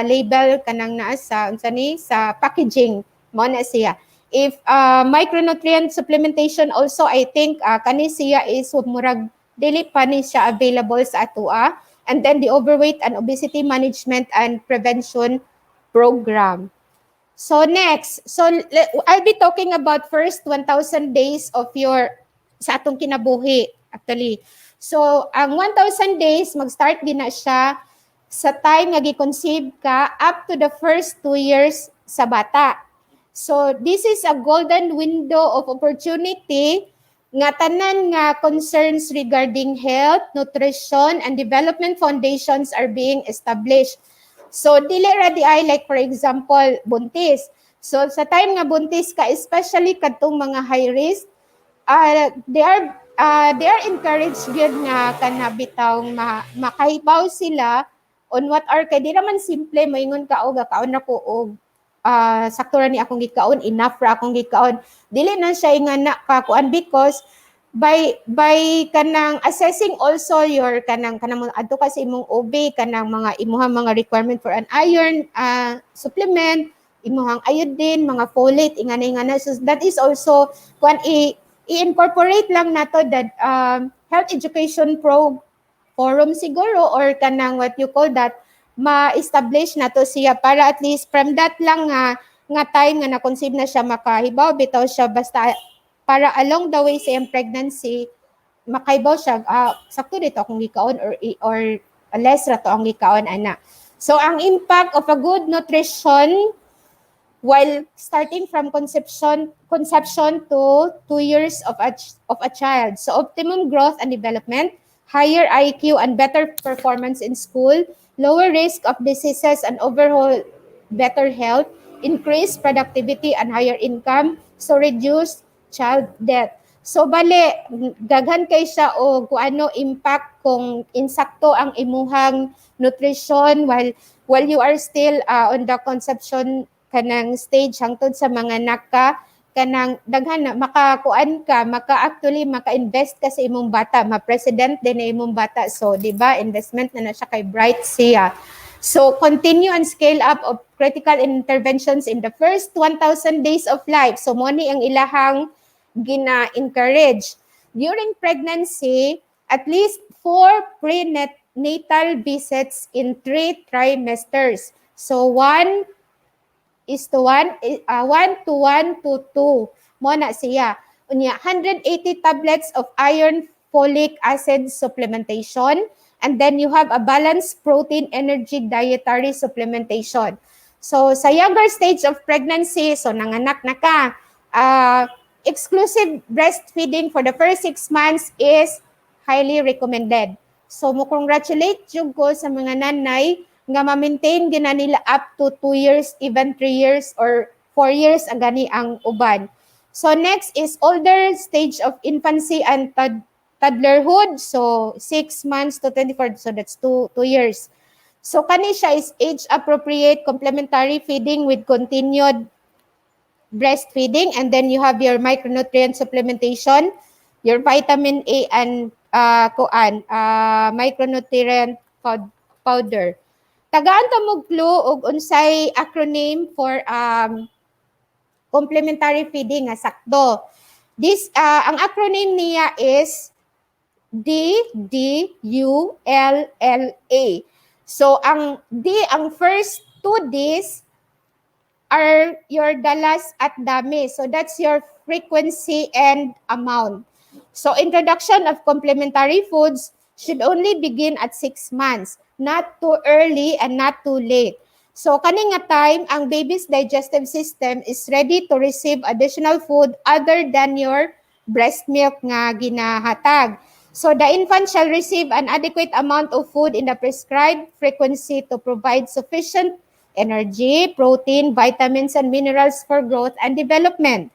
label kanang naa sa unsa ni sa packaging mo na siya. If micronutrient supplementation also, I think kani siya is murag dili pa ni siya available sa atoa. And then the overweight and obesity management and prevention program. So next, so I'll be talking about first 1,000 days of your sa atong kinabuhi actually. So ang 1,000 days mag-start din na siya sa time nga gi-conceive ka up to the first 2 years sa bata. So this is a golden window of opportunity nga tanan nga concerns regarding health, nutrition, and development foundations are being established. So dili ra di ay like for example buntis. So sa time nga buntis ka, especially kadtong mga high risk, they are encouraged gyud nga kana bitaw makaibaw sila on what are kay di naman simple moingon ka og kaon ako og sakto ra ni akong gikaon, enough ra akong gikaon. Dili na siya nga na kakuan because by kanang assessing also your kanang mo adto ka sa imong OB kanang mga imuhang mga requirement for an iron supplement, imuhang iodine, mga folate, ingana. So that is also kung i-incorporate lang nato that health education forum siguro or kanang what you call that ma-establish na to siya para at least from that lang nga time nga na-conceive na siya makahibaw bitaw siya basta para along the way sa iyang pregnancy makaibaw siya sakto dito akong gikaon or less ra to ang gikaon ana. So ang impact of a good nutrition while starting from conception to 2 years of a child. So optimum growth and development, higher IQ and better performance in school, lower risk of diseases and overall better health, increased productivity and higher income, so reduced child death. So bale daghan kay siya o kung ano impact kung insakto ang imuhang nutrition while you are still on the conception kanang stage hangtod sa mga anak ka kanang daghan na makakuan ka maka-invest ka sa imong bata, ma-president din na imong bata. So di ba investment na siya kay bright siya. So continue and scale up of critical interventions in the first 1,000 days of life. So mo ni ang ilahang gina-encourage. During pregnancy, at least 4 prenatal visits in 3 trimesters. So 1:1 to 2. Mo na siya. Unya 180 tablets of iron folic acid supplementation, and then you have a balanced protein energy dietary supplementation. So sa younger stage of pregnancy, so nanganak na ka, exclusive breastfeeding for the first 6 months is highly recommended. So mo congratulate jud ko sa mga nanay nga ma-maintain gina nila up to 2 years, even 3 years or 4 years ang gani ang uban. So next is older stage of infancy and toddlerhood. So 6 months to 24, so that's 2 years. So kani siya is age appropriate complementary feeding with continued breastfeeding, and then you have your micronutrient supplementation, your vitamin A and micronutrient powder. Tagaan ta mo clue og unsay acronym for complementary feeding nga sakto. This ang acronym niya is DDULLA. So ang first 2 Ds are your dalas at dami. So that's your frequency and amount. So introduction of complementary foods should only begin at 6 months, not too early and not too late. So kani nga time ang baby's digestive system is ready to receive additional food other than your breast milk nga ginahatag. So the infant shall receive an adequate amount of food in the prescribed frequency to provide sufficient energy, protein, vitamins, and minerals for growth and development.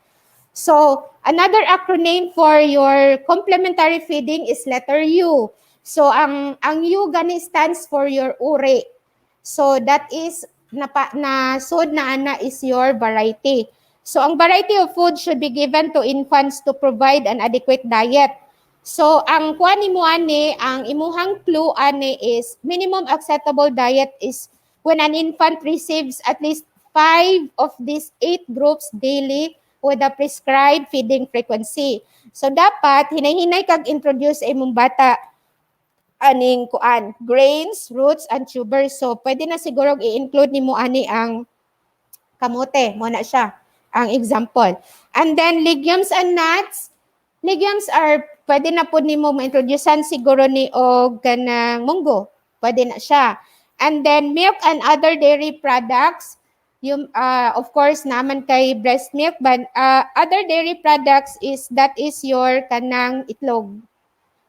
So another acronym for your complementary feeding is letter U. So ang U gani stands for your ure. So that is sud na ana is your variety. So ang variety of food should be given to infants to provide an adequate diet. So ang kuan nimo ani, ang imuhang clue ani is minimum acceptable diet is when an infant receives at least 5 of these 8 groups daily with a prescribed feeding frequency. So dapat hinay-hinay kag introduce imong bata aning kuan, grains, roots and tubers. So pwede na siguro i-include nimo ani ang kamote, mo na siya ang example. And then legumes and nuts. Legumes are pwede na pud nimo ma-introducean siguro ni og kanang munggo. Pwede na siya. And then milk and other dairy products, of course naman kay breast milk, but other dairy products is your kanang itlog.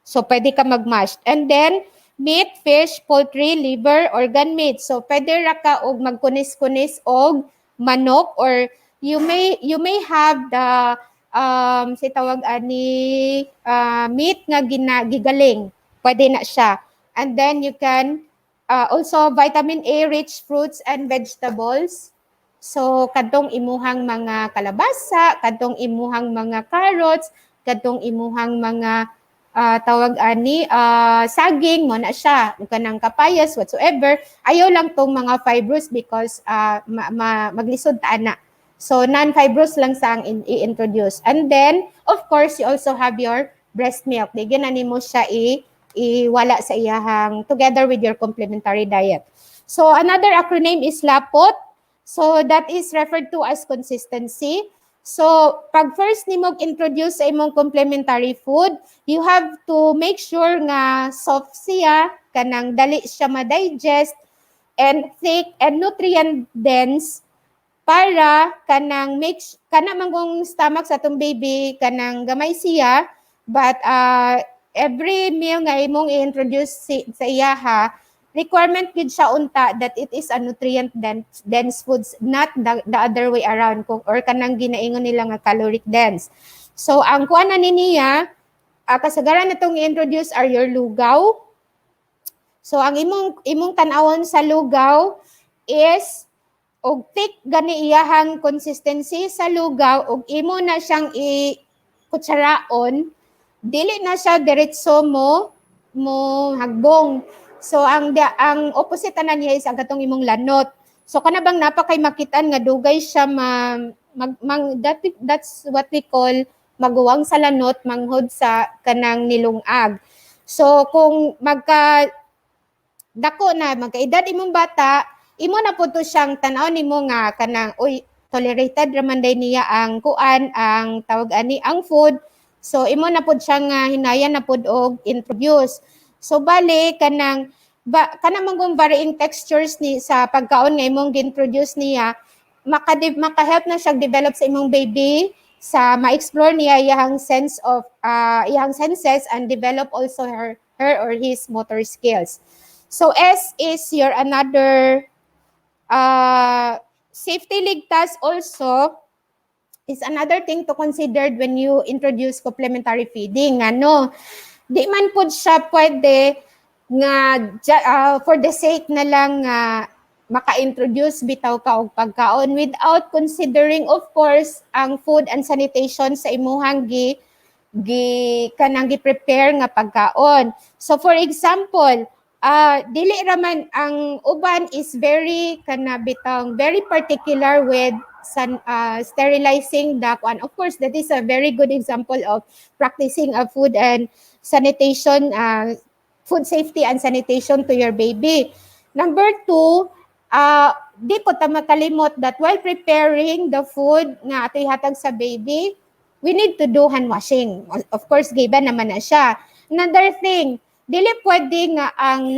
So pwede ka mag-mash. And then meat, fish, poultry, liver, organ meat. So pwede ra ka og magkunis-kunis og manok, or you may have the tawag ani meat nga gigaling. Pwede na siya. And then you can also vitamin A rich fruits and vegetables. So kadtong imuhang mga kalabasa, kadtong imuhang mga carrots, kadtong imuhang mga tawag ani saging mo na siya ug kanang kapayas whatsoever, ayaw lang tong mga fibrous because maglisod ta ana. So non-fibrous lang sa ang i-introduce. And then of course you also have your breast milk. Digyan na nimo siya iwala sa iyahang together with your complementary diet. So another acronym is LAPOT. So that is referred to as consistency. So pag first nimo introduce sa imong complementary food, you have to make sure nga soft siya, kanang dali siya ma-digest, and thick and nutrient dense para kanang mangong stomach sa atong baby kanang gamay siya, but every meal nga imong i-introduce sa iyaha, requirement gid siya unta that it is a nutrient dense foods, not the other way around, or kanang ginaingon nila nga caloric dense. So ang kuan na niya, kasagaran natong i-introduce are your lugaw. So ang imong tan-awon sa lugaw is og thick gani iyahang consistency sa lugaw, og imo na siyang i-kutsaraon, dili na siya diretso mo hagbong. So ang opposite na niya is ang katong imong lanot. So kana bang napakay makitaan nga dugay siya that's what we call maguwang sa lanot manghod sa kanang nilungag. So kung dako na magkaedad imong bata, imo na po to siyang tan-aw nimo nga kanang tolerated raman day niya ang kuan, ang tawag ani ang food. So imo na pod siya nga hinayan na pod og introduce. So bali kanang manggong varying textures ni sa pagkaon nga imong gintroduce niya, maka-help na siya develop sa imong baby sa ma-explore niya iyang senses and develop also her or his motor skills. So S is your another safety ligtas also is another thing to consider when you introduce complementary feeding. Di man po siya pwede nga for the sake na lang maka-introduce bitaw ka og pagkaon without considering of course ang food and sanitation sa imuhang kanang gi-prepare nga pagkaon. So for example, dili raman ang uban is very particular with sterilizing the kuan. Of course, that is a very good example of practicing a food and sanitation, food safety and sanitation to your baby. Number 2, di ko ta makalimot that while preparing the food nga atoy hatag sa baby, we need to do hand washing. Of course, given naman na siya. Another thing, dili pwede nga ang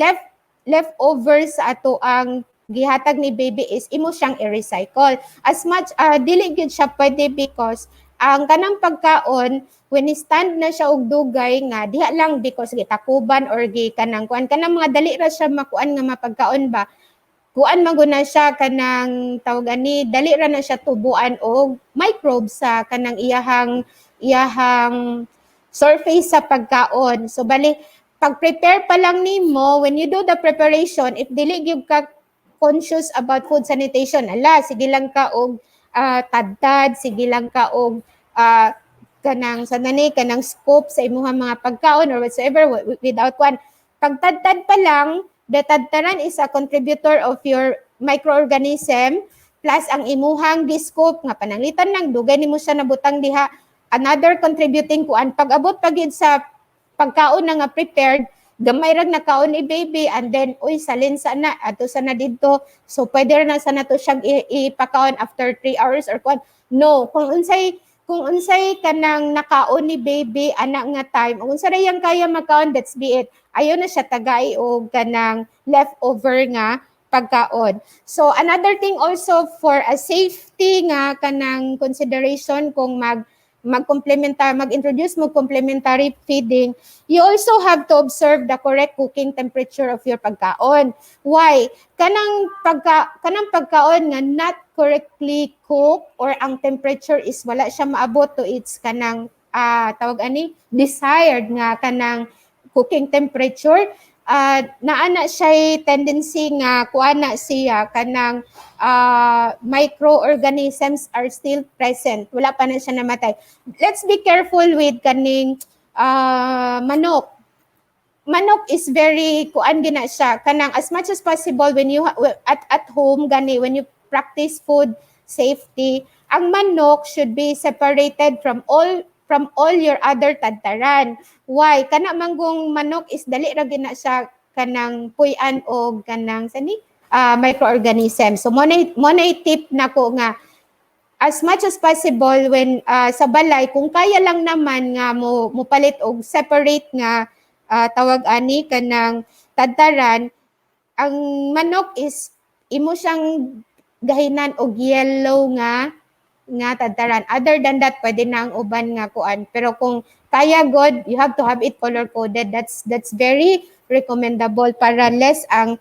leftovers sa ato ang gihatag ni baby is imo siyang i-recycle. As much, dili gyud siya pwede because ang kanang pagkaon, when stand na siya og dugay nga, diha lang because gitakuban or kanang mga dali ra siya makuan nga mapagkaon ba, kuan maguna siya kanang tawag ani, dali ra na siya tubuan og microbes sa kanang iyahang surface sa pagkaon. So bali, pag-prepare pa lang nimo, when you do the preparation, if dili gyud ka conscious about food sanitation, sige lang ka og tadtad, sige lang ka og kanang scope sa imuhang mga pagkaon or whatsoever without one. Pagtadtad pa lang, the tadtaran is a contributor of your microorganism plus ang imuhang scope nga pananglitan lang dugay nimo siya nabutang diha, another contributing kuan. Pag-abot pagid sa pagkaon na nga prepared, gamay rag nakaon ni baby and then salin sana ato sana didto, so pwede ra na sana to siyang ipakaon after 3 hours or kuan. No, kung unsay kanang nakaon ni baby ana nga time, kung unsa rayang kaya makaon, that's be it. Ayo na siya tagay og kanang leftover nga pagkaon. So another thing also for a safety nga kanang consideration kung mag-introduce mo complementary feeding, you also have to observe the correct cooking temperature of your pagkaon. Why? Kanang pagkaon nga not correctly cooked or ang temperature is wala siya maabot to its kanang desired nga kanang cooking temperature, naana siya tendency nga kuana siya kanang microorganisms are still present. Wala pa na siya namatay. Let's be careful with kaning manok. Manok is very kuan gina siya kanang as much as possible when you at home gani when you practice food safety, ang manok should be separated from all your other tadtaran. Why? Kana manggong manok is dali ra gina siya kanang puy-an o kanang microorganism. So mo na tip nako nga as much as possible when sa balay kung kaya lang naman nga mo palit og separate nga tawag ani kanang tadtaran, ang manok is imo siyang gahinan og yellow nga tadtaran. Other than that, pwede na ang uban nga kuan. Pero kung kaya god, you have to have it color coded. That's very recommendable para less ang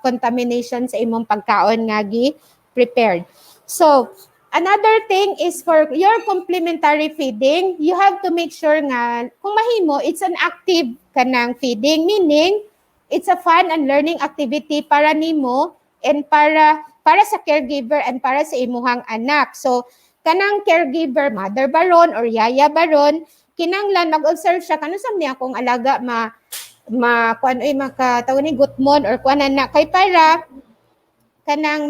contamination sa imong pagkaon nga prepared. So, another thing is for your complementary feeding, you have to make sure nga kung mahimo, it's an active kanang feeding, meaning it's a fun and learning activity para nimo and para sa caregiver and para sa imuhang anak. So, kanang caregiver, mother baron or yaya baron, kinanglan mag-observe siya kano sa niya kung alaga kuan oy makatawag ni gutmon or kuan na kay para kanang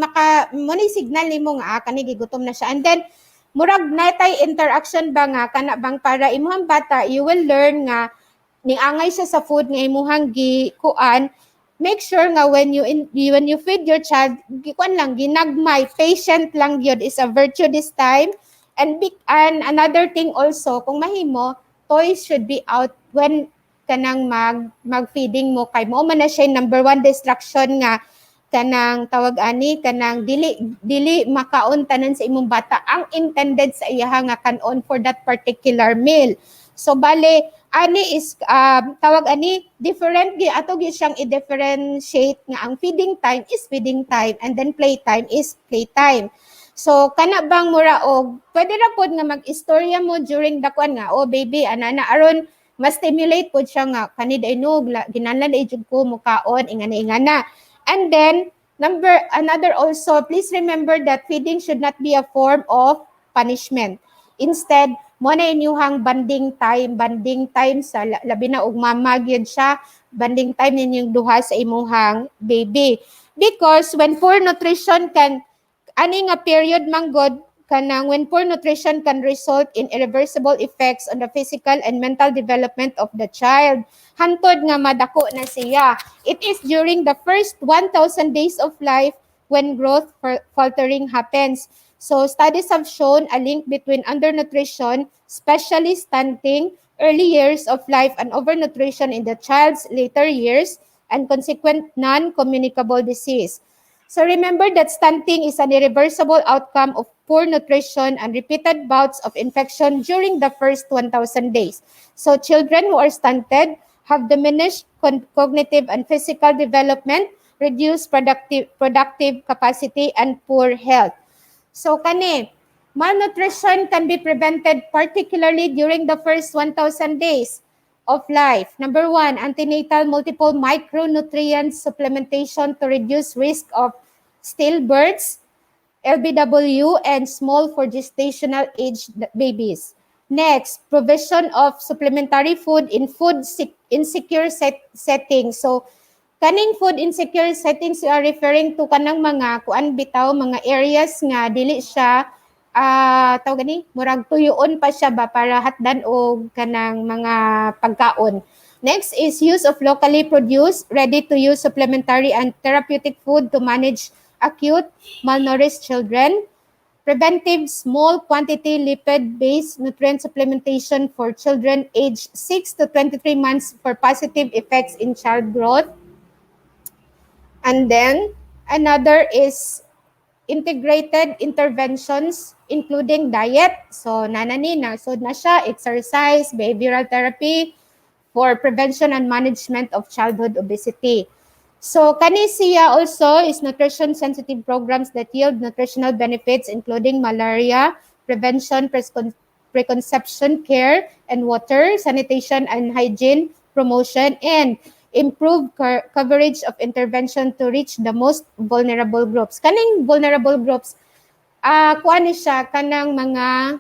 mo ni signal nimo nga kani gigutom na siya. And then murag natay interaction ba nga kana bang para imuhang bata you will learn nga niangay siya sa food nga imuhang kuan. Make sure nga when you feed your child, kuan lang ginagmay, patient lang yun is a virtue this time. And another thing also, kung mahimo, toys should be out when kanang mag-feeding mo kay mo man na siya number one distraction nga kanang tawag ani kanang dili makaon tanan sa imong bata ang intended sa iya nga kanon for that particular meal. So bale ani is tawag ani different ato gi siyang i-differentiate nga ang feeding time is feeding time and then playtime is playtime. So kana bang mura og pwede ra pod nga mag-istorya mo during the kuan nga oh baby anana aron mas stimulate pod siya nga kanid inog ginanlan ijud ko mukaon ingana. And then another also, please remember that feeding should not be a form of punishment. Instead, mo na inyuhang banding time sa labi na og mama gyud siya, banding time ninyong duha sa imuhang baby. Because when poor nutrition ani nga period manggod kanang when poor nutrition can result in irreversible effects on the physical and mental development of the child. Hantod nga madako na siya. It is during the first 1,000 days of life when growth faltering happens. So studies have shown a link between undernutrition, especially stunting, early years of life and overnutrition in the child's later years and consequent non-communicable disease. So remember that stunting is an irreversible outcome of poor nutrition and repeated bouts of infection during the first 1,000 days. So children who are stunted have diminished cognitive and physical development, reduced productive capacity, and poor health. So malnutrition can be prevented particularly during the first 1,000 days of life. Number 1, antenatal multiple micronutrient supplementation to reduce risk of stillbirths, LBW, and small for gestational age babies. Next, provision of supplementary food in food insecure settings. So, kaning food insecure settings you are referring to kanang mga kuan bitaw mga areas nga dili siya tawag gani murag tuyoon pa siya ba para hatdan og kanang mga pagkaon. Next is use of locally produced ready to use supplementary and therapeutic food to manage acute malnourished children. Preventive small quantity lipid-based nutrient supplementation for children aged 6 to 23 months for positive effects in child growth. And then another is integrated interventions including diet. So so na siya, exercise, behavioral therapy for prevention and management of childhood obesity. So Canisia also is nutrition-sensitive programs that yield nutritional benefits including malaria, prevention, preconception care and water, sanitation and hygiene promotion, and improve coverage of intervention to reach the most vulnerable groups. Kaning vulnerable groups, kuan ni siya kanang mga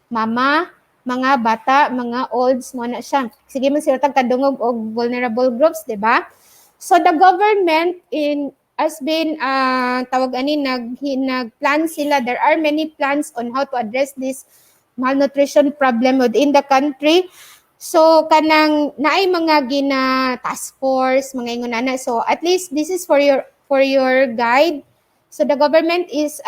mama, mga bata, mga olds mo na siya. Sige man sila kadungog og vulnerable groups, di ba? So the government has been tawag ani nagplan sila. There are many plans on how to address this malnutrition problem within the country. So kanang naay mga gina task force, mga ingon. So at least this is for your guide. So the government is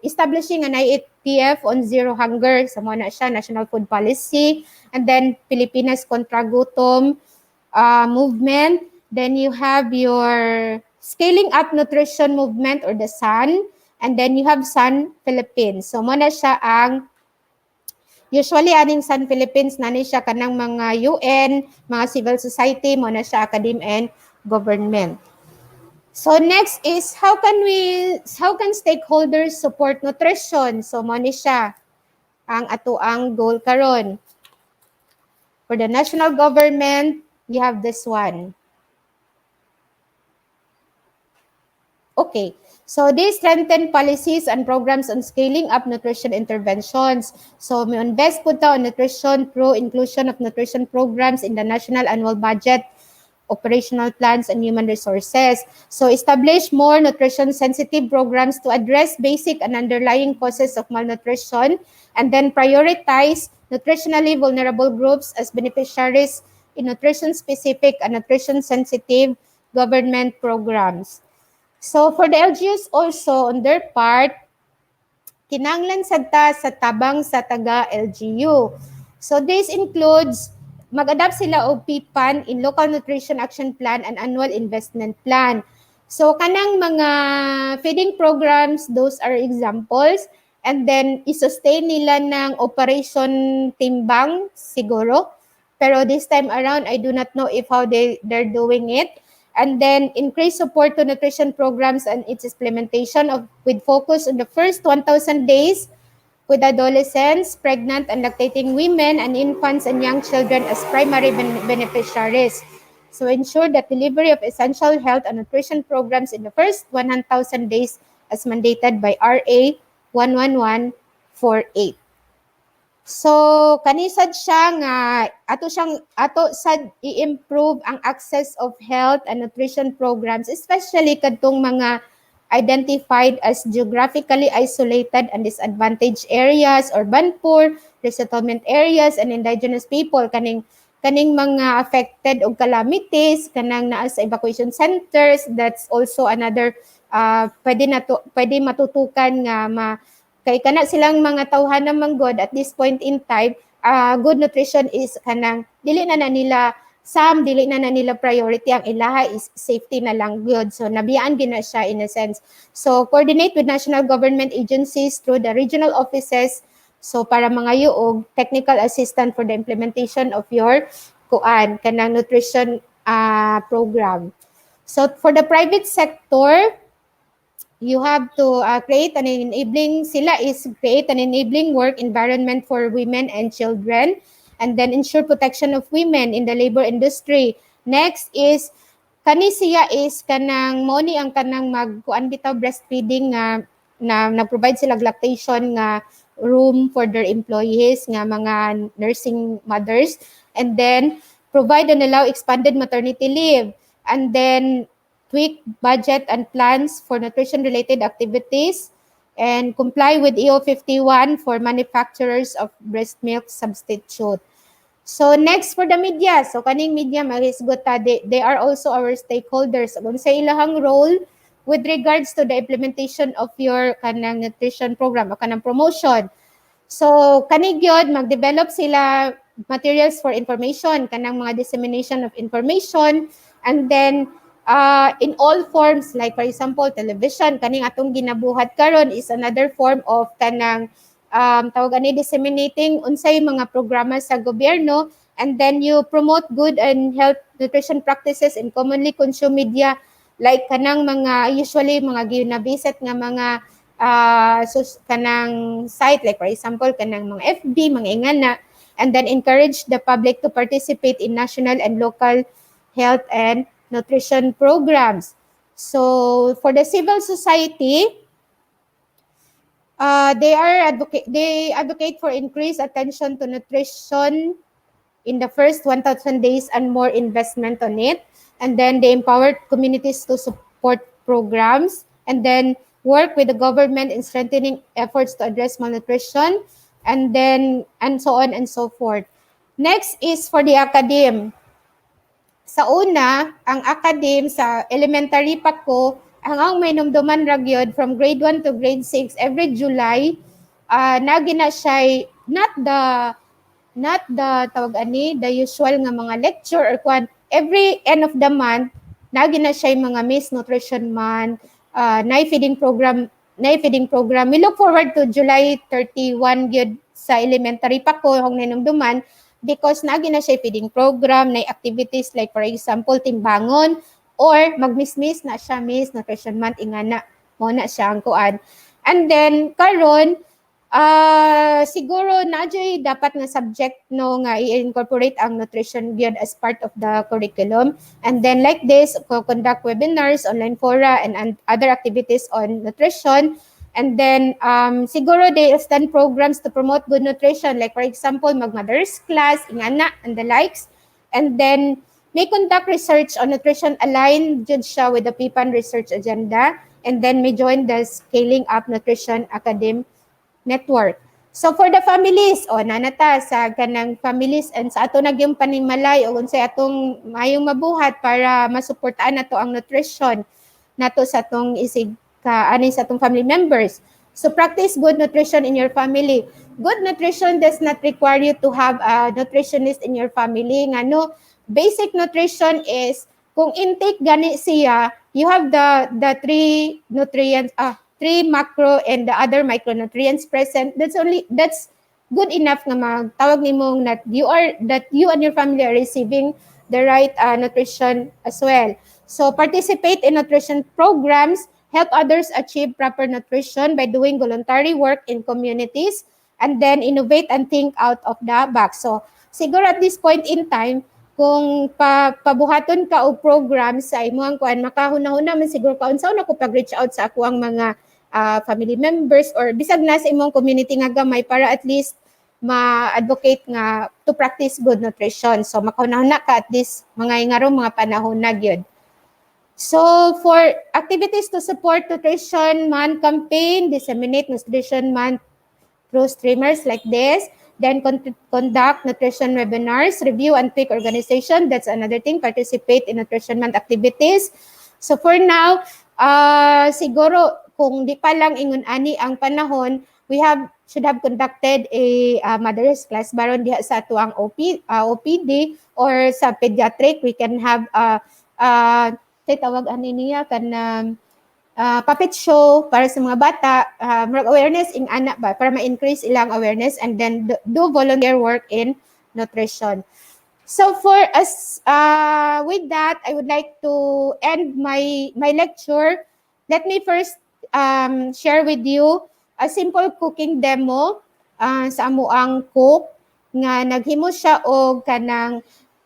establishing an IATF on zero hunger. Sa mo na siya, National Food Policy. And then Pilipinas Kontra Gutom movement. Then you have your Scaling Up Nutrition Movement or the SUN. And then you have SUN Philippines. So mo na siya ang usually aning SUN Philippines nani siya kanang mga UN, mga civil society, mo na siya academe and government. So next is how can stakeholders support nutrition? So mo ni siya ang atoang goal karon. For the national government, you have this one. Okay. So they strengthen policies and programs on scaling up nutrition interventions. So may invest po ta on nutrition through inclusion of nutrition programs in the national annual budget, operational plans, and human resources. So establish more nutrition-sensitive programs to address basic and underlying causes of malnutrition, and then prioritize nutritionally vulnerable groups as beneficiaries in nutrition-specific and nutrition-sensitive government programs. So for the LGUs also, on their part, kinanglan sadta sa tabang sa taga-LGU. So this includes mag-adapt sila og PPAN in Local Nutrition Action Plan and Annual Investment Plan. So kanang mga feeding programs, those are examples. And then i-sustain nila ng Operation Timbang siguro. Pero this time around, I do not know if how they're doing it. And then increase support to nutrition programs and its implementation with focus on the first 1,000 days with adolescents, pregnant and lactating women, and infants and young children as primary beneficiaries. So ensure that delivery of essential health and nutrition programs in the first 100,000 days as mandated by RA 11148. So kanisad siya nga ato sad i-improve ang access of health and nutrition programs, especially kadtong mga identified as geographically isolated and disadvantaged areas, urban poor, resettlement areas, and indigenous people, kaning mga affected og calamities, kanang naa sa evacuation centers. That's also another pwede matutukan nga kay kana silang mga tawhanan manggod at this point in time. Good nutrition is kanang dili na nila priority, ang ilaha is safety na lang good. So nabiyaan din na siya in a sense. So coordinate with national government agencies through the regional offices, so para mangayo og technical assistant for the implementation of your kanang nutrition program. So for the private sector, you have to create an enabling work environment for women and children, and then ensure protection of women in the labor industry. Next is kani siya is kanang mo ni ang kanang magkuan bitaw breastfeeding na nag-provide sila lactation nga room for their employees nga mga nursing mothers, and then provide and allow expanded maternity leave, and then tweak budget and plans for nutrition-related activities, and comply with EO 51 for manufacturers of breast milk substitute. So next for the media. So kaning media mahisgot they are also our stakeholders. Kung sa ilahang role with regards to the implementation of your kanang nutrition program o kanang promotion. So kanig yun, mag-develop sila materials for information, kanang mga dissemination of information, and then in all forms, like for example, television, kaning atong ginabuhat karon is another form of kanang tawag ani disseminating unsay mga programa sa gobyerno, and then you promote good and health nutrition practices in commonly consumed media, like kanang mga usually mga ginabisit nga mga kanang site, like for example kanang mga FB, mga ingana, and then encourage the public to participate in national and local health and nutrition programs. So for the civil society, they advocate for increased attention to nutrition in the first 1,000 days and more investment on it. And then they empower communities to support programs, and then work with the government in strengthening efforts to address malnutrition, and so on and so forth. Next is for the academe. Sa una, ang academe sa elementary pa ko, hanggang may numduman ra gyud from grade 1 to grade 6 every July, nagina siya not the tawag ani the usual nga mga lecture or kwan. Every end of the month nagina siya mga Miss Nutrition Month, night feeding program. We look forward to July 31 gyud sa elementary pa ko hong nanumduman, because nagi na siya feeding program, na activities like for example timbangon, or magmismis na siya Miss Nutrition Month ingana mo na siya ang kuan. And then karon siguro nadyoy dapat nga subject no nga i-incorporate ang nutrition gyud as part of the curriculum. And then like this, conduct webinars, online fora, and other activities on nutrition. And then siguro they extend programs to promote good nutrition, like for example mag-mother's class ingana and the likes. And then may conduct research on nutrition aligned jud siya with the PPAN research agenda. And then may join the Scaling Up Nutrition Academy network. So for the families, nanata sa kanang families and sa ato nagyong panimalay o unsay atong mayong mabuhat para masuportaan nato ang nutrition nato sa atong isig ani sa atong family members. So practice good nutrition in your family. Good nutrition does not require you to have a nutritionist in your family. Ngano, basic nutrition is kung intake gani siya, you have the three nutrients, three macro and the other micronutrients present. That's good enough nga magtawag nimo that you and your family are receiving the right nutrition as well. So participate in nutrition programs, help others achieve proper nutrition by doing voluntary work in communities, and then innovate and think out of the box. So siguro at this point in time, kung pabuhaton ka og program sa imong kuan, makahuna-huna man siguro ka unsaon ako pag-reach out sa ako ang mga family members or bisag na sa imong community nga gamay para at least ma-advocate nga to practice good nutrition. So makahuna-huna ka at this mga ingarong mga panahon na gyud. So for activities to support Nutrition Month campaign, disseminate Nutrition Month through streamers like this, then conduct nutrition webinars, review and pick organization. That's another thing. Participate in Nutrition Month activities. So for now, siguro kung di pa lang ingon ani ang panahon, should have conducted a mother's class baron diha sa ato ang OPD or sa pediatric. We can have tawag ani niya kanang puppet show para sa mga bata, awareness in anak ba para ma-increase ilang awareness, and then do volunteer work in nutrition. So for us, with that, I would like to end my lecture. Let me first share with you a simple cooking demo sa amo ang cook nga naghimo siya og kanang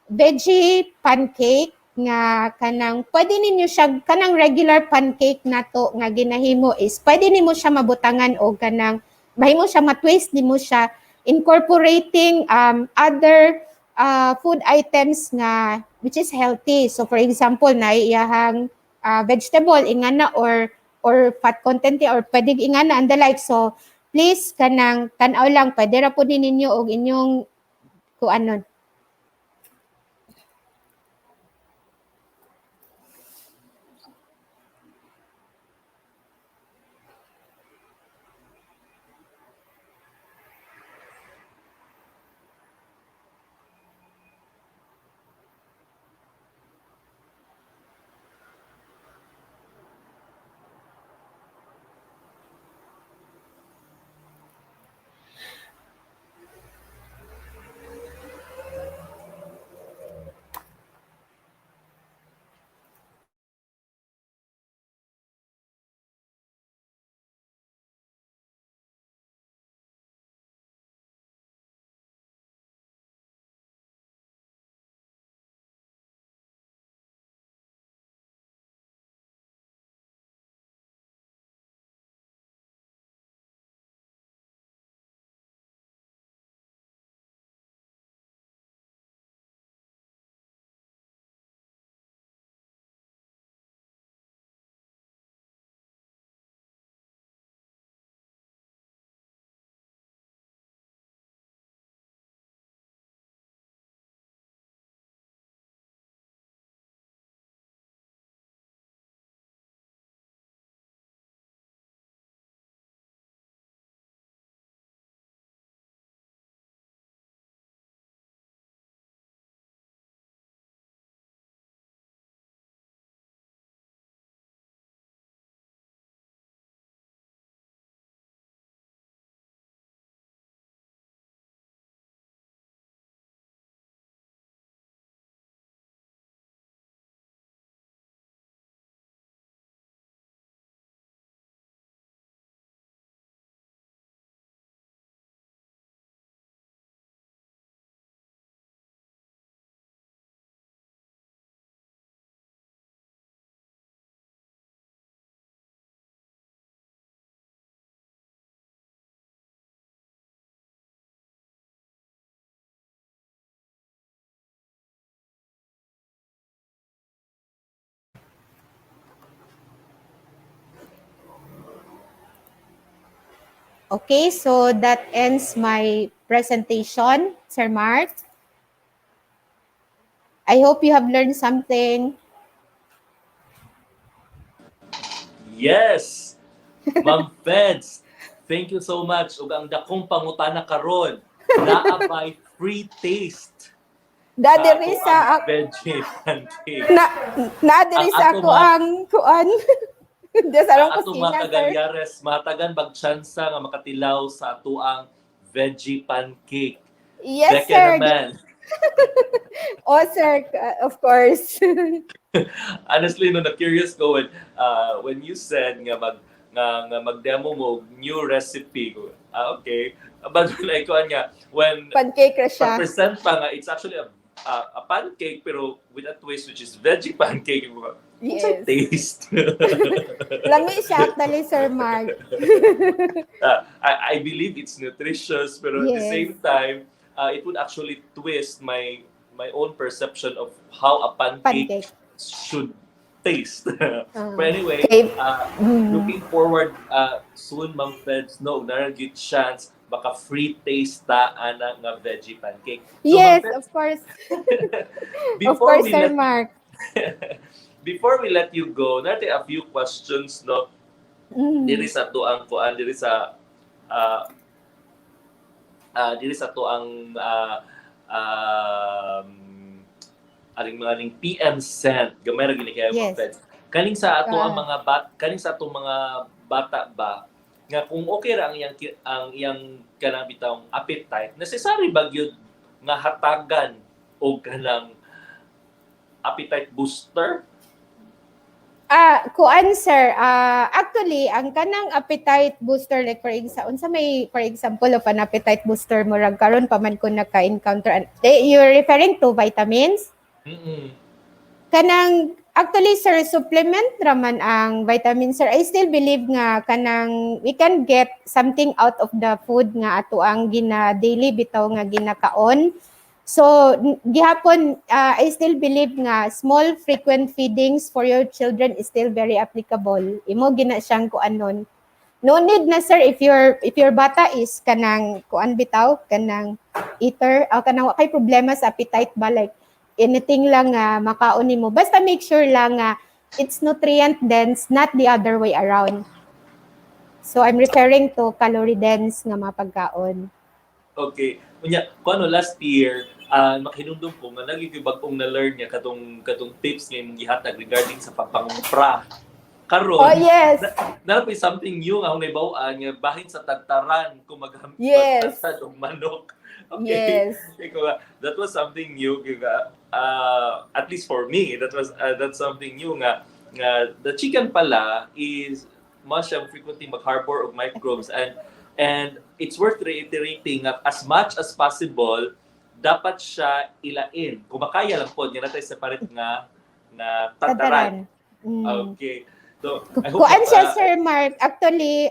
veggie pancake nga kanang pwede ninyo siya kanang regular pancake nato nga ginahimo is pwede nimo siya mabutangan o kanang mahimo siya matwist nimo siya incorporating other food items nga which is healthy. So for example na iyahang vegetable ingana or fat content or pwede ingana and the like. So please kanang tan-aw lang pwede ra pud ninyo og inyong kuanon. Okay, so that ends my presentation, Sir Mark. I hope you have learned something. Yes! Ma'am Feds, thank you so much. Ug ang dakong pangutana karon, naa by free taste Dadiri ato sa ang veggie pancake. nadiri Ang sa ato ako mga- ang kuan. Diyan sa Ang arong atong mga kusina, sir. kagalyares, matagan bagtsansa nga makatilaw sa ato ang veggie pancake. Yes, Beke sir. naman. Oh, sir, of course. Honestly, no, na-curious ko when you said nga mag-demo mo new recipe ko. Okay. But like when Pancake ra siya. pag-present pa nga, it's actually a pancake pero with a twist which is veggie pancake. What's Yes. taste? Lami siya actually, Sir Mark. I believe it's nutritious pero at the Yes. same time, it would actually twist my own perception of how a pancake. Pancake. should taste. But anyway, Okay. looking forward soon, Ma'am Feds, no, naragit chance, baka free taste ta ana nga veggie pancake. So, Yes, Ma'am of course. Feds, Of course, Sir Mark. before we let you go, natin a few questions, no? Diri sa to ang kuan, diri sa to ang aring mga ning PM sent gamay ra gini kay Yes. Feds. Kaning sa ato ang mga bata ba nga kung okay ra ang iyang kanang bitawng appetite, necessary ba gyud nga hatagan og kanang appetite booster? Kuan, sir. Actually, ang kanang appetite booster, like for example of an appetite booster mo rag karon pa man ko naka-encounter. You're referring to vitamins? Kanang actually, sir, supplement raman ang vitamins, sir. I still believe nga kanang we can get something out of the food nga ato ang daily bitaw nga ginakaon. So, gihapon, I still believe nga small frequent feedings for your children is still very applicable. Imo gina siyang kuanon. No need na, sir, if your bata is kanang kuan bitaw, kanang eater, kanang wa kay problema sa appetite ba, like anything lang nga makaon nimo. Basta make sure lang nga it's nutrient dense, not the other way around. So, I'm referring to calorie dense nga mga pagkaon. Okay. Unya, kuno last year, makinumdum ko nga nagigibag-ong na-learn niya katong tips nga imong gihatag regarding sa pagpangumpra. Karon, Oh, yes. na something new nga akong naibawaan nga bahin sa tagtaran kung Yes. magtatad og manok. Okay. Yes. That was something new at least for me. That's something new nga the chicken pala is mas siyang frequently mag-harbor of microbes and it's worth reiterating nga as much as possible dapat siya ilain. Kung makaya lang po, niya natin separate nga tataran. Okay. So, I hope Kuan siya, Sir Mark. Actually,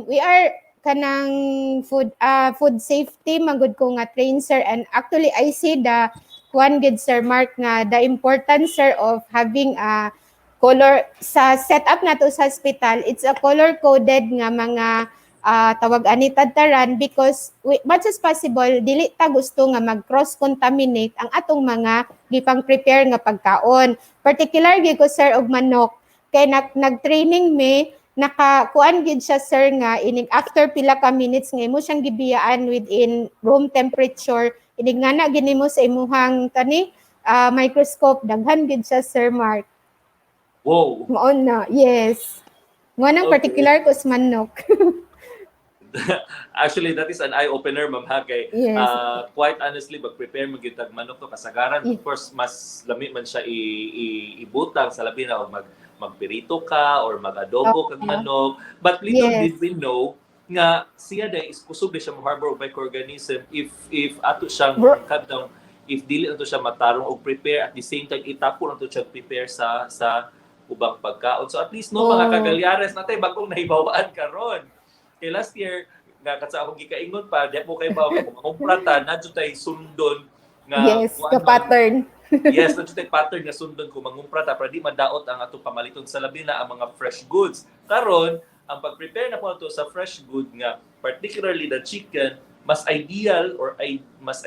we are kanang food safety magud ko nga train, sir, and actually I see the kuan gid, Sir Mark, nga the importance, sir, of having a color sa setup nato sa hospital. It's a color coded nga mga tawag ani tataran because much as possible dili ta gusto nga mag cross contaminate ang atong mga gipang prepare nga pagkaon, particular gyud ko, sir, og manok kay nag-training me nakakuan gid siya, sir, nga ining after pila ka minutes nga imo siyang gibiyaan within room temperature, inig nga na gini mo sa imuhang microscope, daghan gid siya, Sir Mark. Wow. Maon na, yes. Nga nang Okay. particular ko sa manok. Actually, that is an eye-opener, Ma'am Hagay. Yes. Quite honestly, mag-prepare mo gitag manok to kasagaran. Of course, mas lami man siya ibutang sa labi na o magpirito ka or mag-adobo kag manok. But little Yes. did we know nga siya dahil kusog na siya harbor of microorganism if ato siyang kadtong if dili ato siya matarong og prepare at the same time itapon ato siya prepare sa ubang pagkaon. So at least mga kagalyares natay bagong nahibawaan karon. Kay last year nga katsa akong gikaingon pa di mo kay bawo kumprata nadto tay sundon nga Yes, the pattern. Yes, nadto tay pattern nga sundon ko mangumprata para di madaot ang atong pamaliton sa labi na ang mga fresh goods. Karon ang pag-prepare na po ito sa fresh good nga particularly the chicken, mas ideal or mas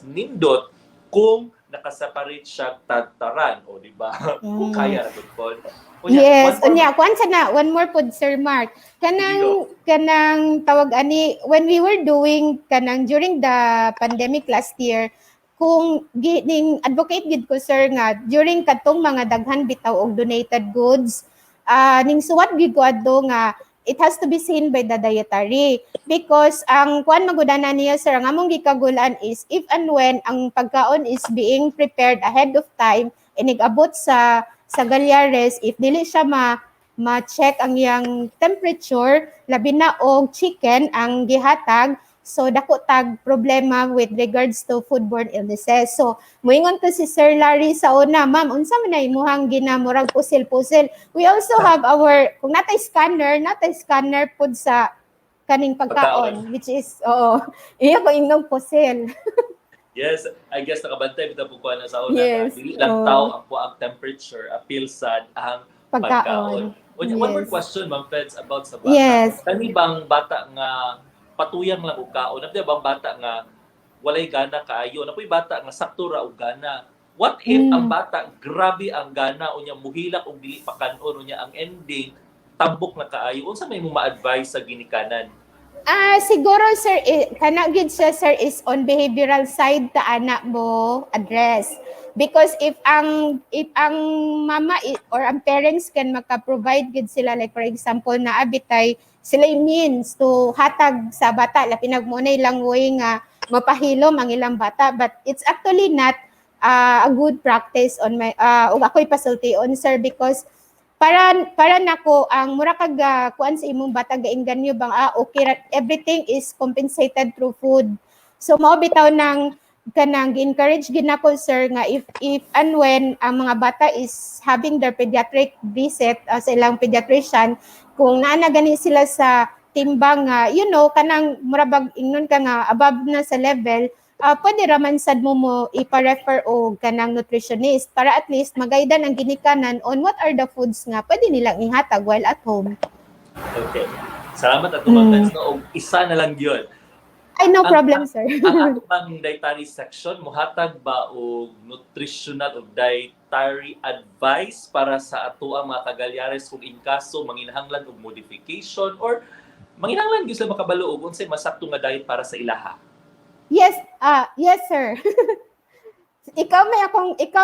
nindot kung nakaseparate siya tataran, o di ba? Kung kaya na good Paul. Yes, unya kuan sana one more pod Sir Mark. Kanang tawag ani when we were doing kanang during the pandemic last year, kung ning advocate gid ko sir nga during katong mga daghan bitaw og donated goods, ning suwat gid ko adto nga it has to be seen by the dietary because ang kuan magudana niya sir ang among gikagulan is if and when ang pagkaon is being prepared ahead of time inigabot sa galyares, if dili siya ma-check ang iyang temperature labi na og chicken ang gihatag, so dako tag problema with regards to foodborne illnesses. So moingon to si Sir Larry sa una, ma'am, unsa man na imuhang ginamurag pusil-pusil? We also have our kung natay scanner pud sa kaning pagkaon which is iya ko ingong pusil. Yes, I guess nakabantay bitaw po ko na sa una. Yes, Dili lang taw ang temperature appeal sad ang pagkaon. One more question, Ma'am Feds, about sa bata. Yes. Kani bang bata nga patuyang lang og kaon? Napdi bang bata nga walay gana kaayo? Napoy bata nga sakto ra og gana? What if ang bata grabe ang gana unya muhilak og dili pa kanon unya ang ending tambok na kaayo? Unsa may mo ma-advise sa ginikanan? Siguro sir, kana gid siya sir is on behavioral side ta anak mo address. Because if ang mama or ang parents can maka-provide gid sila, like for example na abitay sila means to hatag sa bata la pinagmunay lang way nga mapahilom ang ilang bata, but it's actually not a good practice on my ug ako'y pasultion sir because para nako ang mura kag kuan sa imong bata gaingganyo bang okay everything is compensated through food. So mao bitaw nang kanang encourage gid nako sir nga if and when ang mga bata is having their pediatric visit sa ilang pediatrician, kung naa na gani sila sa timbang nga kanang murabag ingnon ka nga above na sa level, pwede raman sad mo ipa-refer o kanang nutritionist para at least magaidan ang ginikanan on what are the foods nga pwede nilang ihatag while at home. Okay. Salamat at Ma'am Feds, no? Og isa na lang yun. Ay, no problem, sir. Ang ato pang dietary section, muhatag ba og nutritional o dietary advice para sa ato ang mga kagalyares kung in kaso manginahanglan og modification or manginahanglan gyud sila makabalo og unsay masakto nga diet para sa ilaha? Yes, yes sir. ikaw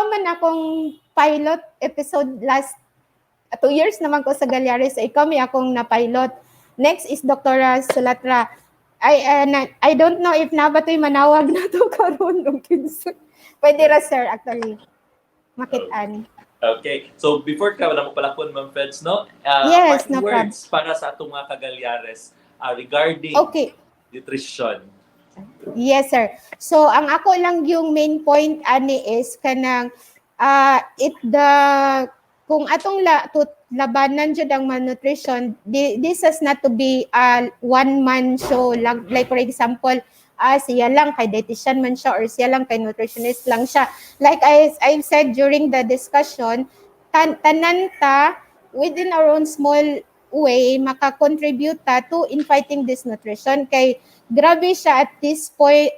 man akong pilot episode last 2 years naman ko sa Galyares, so ikaw may akong na-pilot. Next is Dr. Sulatra. I don't know if nabatoy manawag na to karon og kinsa. Pwede ra sir actually. Makitaan. Okay. So before ka wala mo palakon Ma'am Feds, no? Yes, no words para sa atong mga kagalyares regarding nutrition. Yes sir. So ang ako lang yung main point ani is kanang kung atong labanan jud ang malnutrition, this has not to be a one man show lang, like for example siya lang kay dietitian man siya or siya lang kay nutritionist lang siya. Like I've said during the discussion, tanan ta within our own small way maka-contribute to in fighting this nutrition kay grabe siya at this point,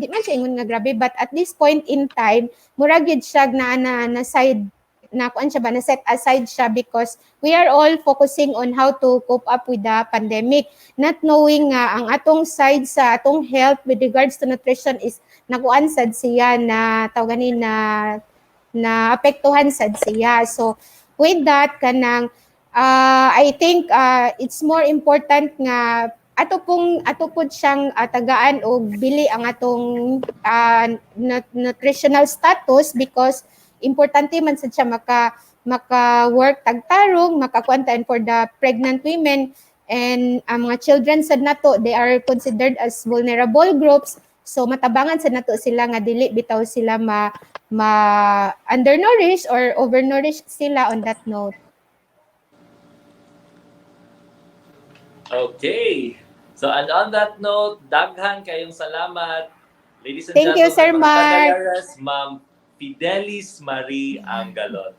di man siya ingon nga grabe, but at this point in time, mura gyud siya na side, na kuan siya ba, na set aside siya because we are all focusing on how to cope up with the pandemic, not knowing nga ang atong side sa atong health with regards to nutrition is nakuan sad siya na tawganin na apektuhan sad siya. So with that kanang I think it's more important nga ato pud siyang tagaan o bili ang atong nutritional status because importante man sad siya maka-work tagtarong, makakuantaan for the pregnant women and mga children sad nato, they are considered as vulnerable groups, so matabangan sad nato sila nga dili bitaw sila undernourished or overnourished sila on that note. Okay. So, and on that note, daghan kayong salamat. Ladies and Thank gentlemen, you, Sir Mark. Ma'am Fidelis Marie Angalon.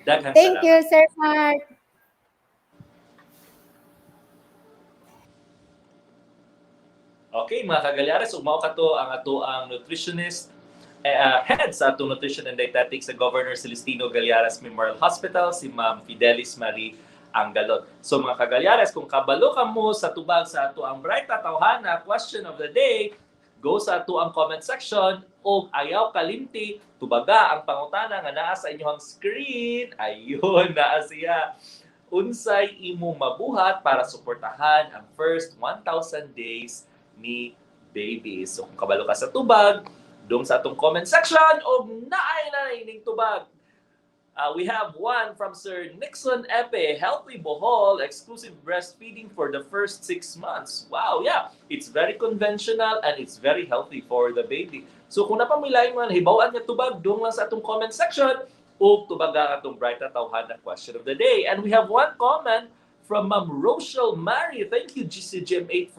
Daghan Thank salamat. you, Sir Mark. Okay, mga kagalyares, umao ka to ang ato ang nutritionist head sa ato nutrition and dietetics sa Governor Celestino Galyares Memorial Hospital, si Ma'am Fidelis Marie Angalot. So mga kagalyares, kung kabalo ka mo sa tubag sa ato ang Bright Tatawhana question of the day, go sa ato ang comment section o ayaw kalimti tubaga ang pangutana nga naa sa inyong screen. Ayun, naa siya. Unsay imo mabuhat para suportahan ang first 1,000 days ni baby. So kung kabalo ka sa tubag, doon sa atong comment section o naay ning tubag. We have one from Sir Nixon Epe, Healthy Bohol, exclusive breastfeeding for the first 6 months. Wow, yeah. It's very conventional and it's very healthy for the baby. So kung napamilay mo, hibawaan niya tubag, doon lang sa atong comment section o tubaga atong Bright Tatawhana question of the day. And we have one comment from Ma'am Rochelle Mary. Thank you, GCGM8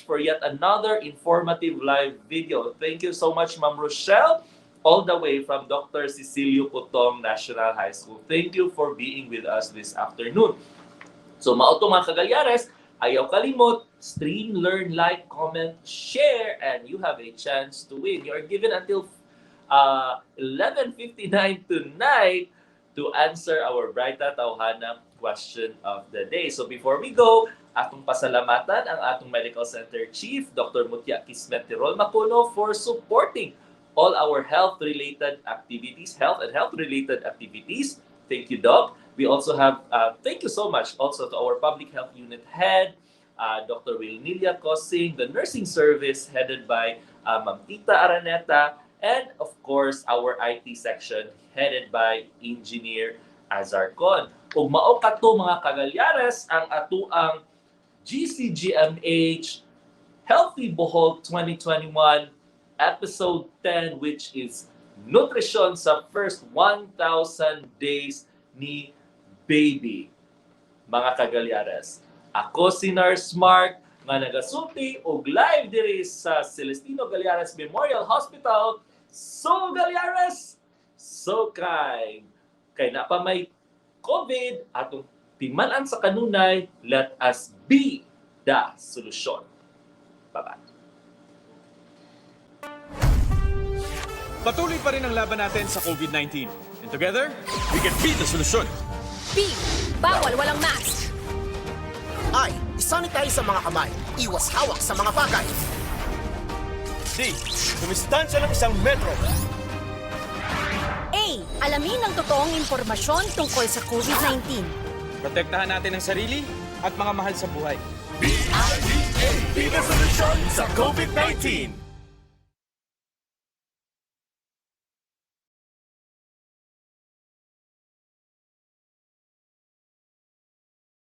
for yet another informative live video. Thank you so much, Ma'am Rochelle, all the way from Dr. Cecilio Putong National High School. Thank you for being with us this afternoon. So, mauto mga kagalyares, ayaw kalimot, stream, learn, like, comment, share, and you have a chance to win. You are given until 11:59 tonight to answer our Bright Tatawhana question of the day. So before we go, atong pasalamatan ang atong Medical Center Chief, Dr. Mutya Kismet Tirol Macuno, for supporting all our health-related activities. Thank you, Doc. We also have, thank you so much also to our Public Health Unit Head, Dr. Wilnelia Cosing, the nursing service headed by Ma'am Tita Araneta, and of course, our IT section headed by Engineer Azarcon. Ug mao kato mga kagalyares ang ato ang GCGMH Healthy Bohol 2021 episode 10, which is nutrition sa first 1,000 days ni baby. Mga kagalyares, ako si Nurse Mark nga nagasulti og live diri sa Celestino Galyares Memorial Hospital. So Galyares, so kay napa may COVID atong timan-an sa kanunay, let us be the solution. Bye-bye. Patuloy pa rin ang laban natin sa COVID-19. And together, we can beat the solution. B. Bawal walang mask. I. Isanitize sa mga kamay. Iwas hawak sa mga bagay. D. Sumistansya ng 1 metro. A. Alamin ang totoong impormasyon tungkol sa COVID-19. Protektahan natin ang sarili at mga mahal sa buhay. Be the solution sa COVID-19.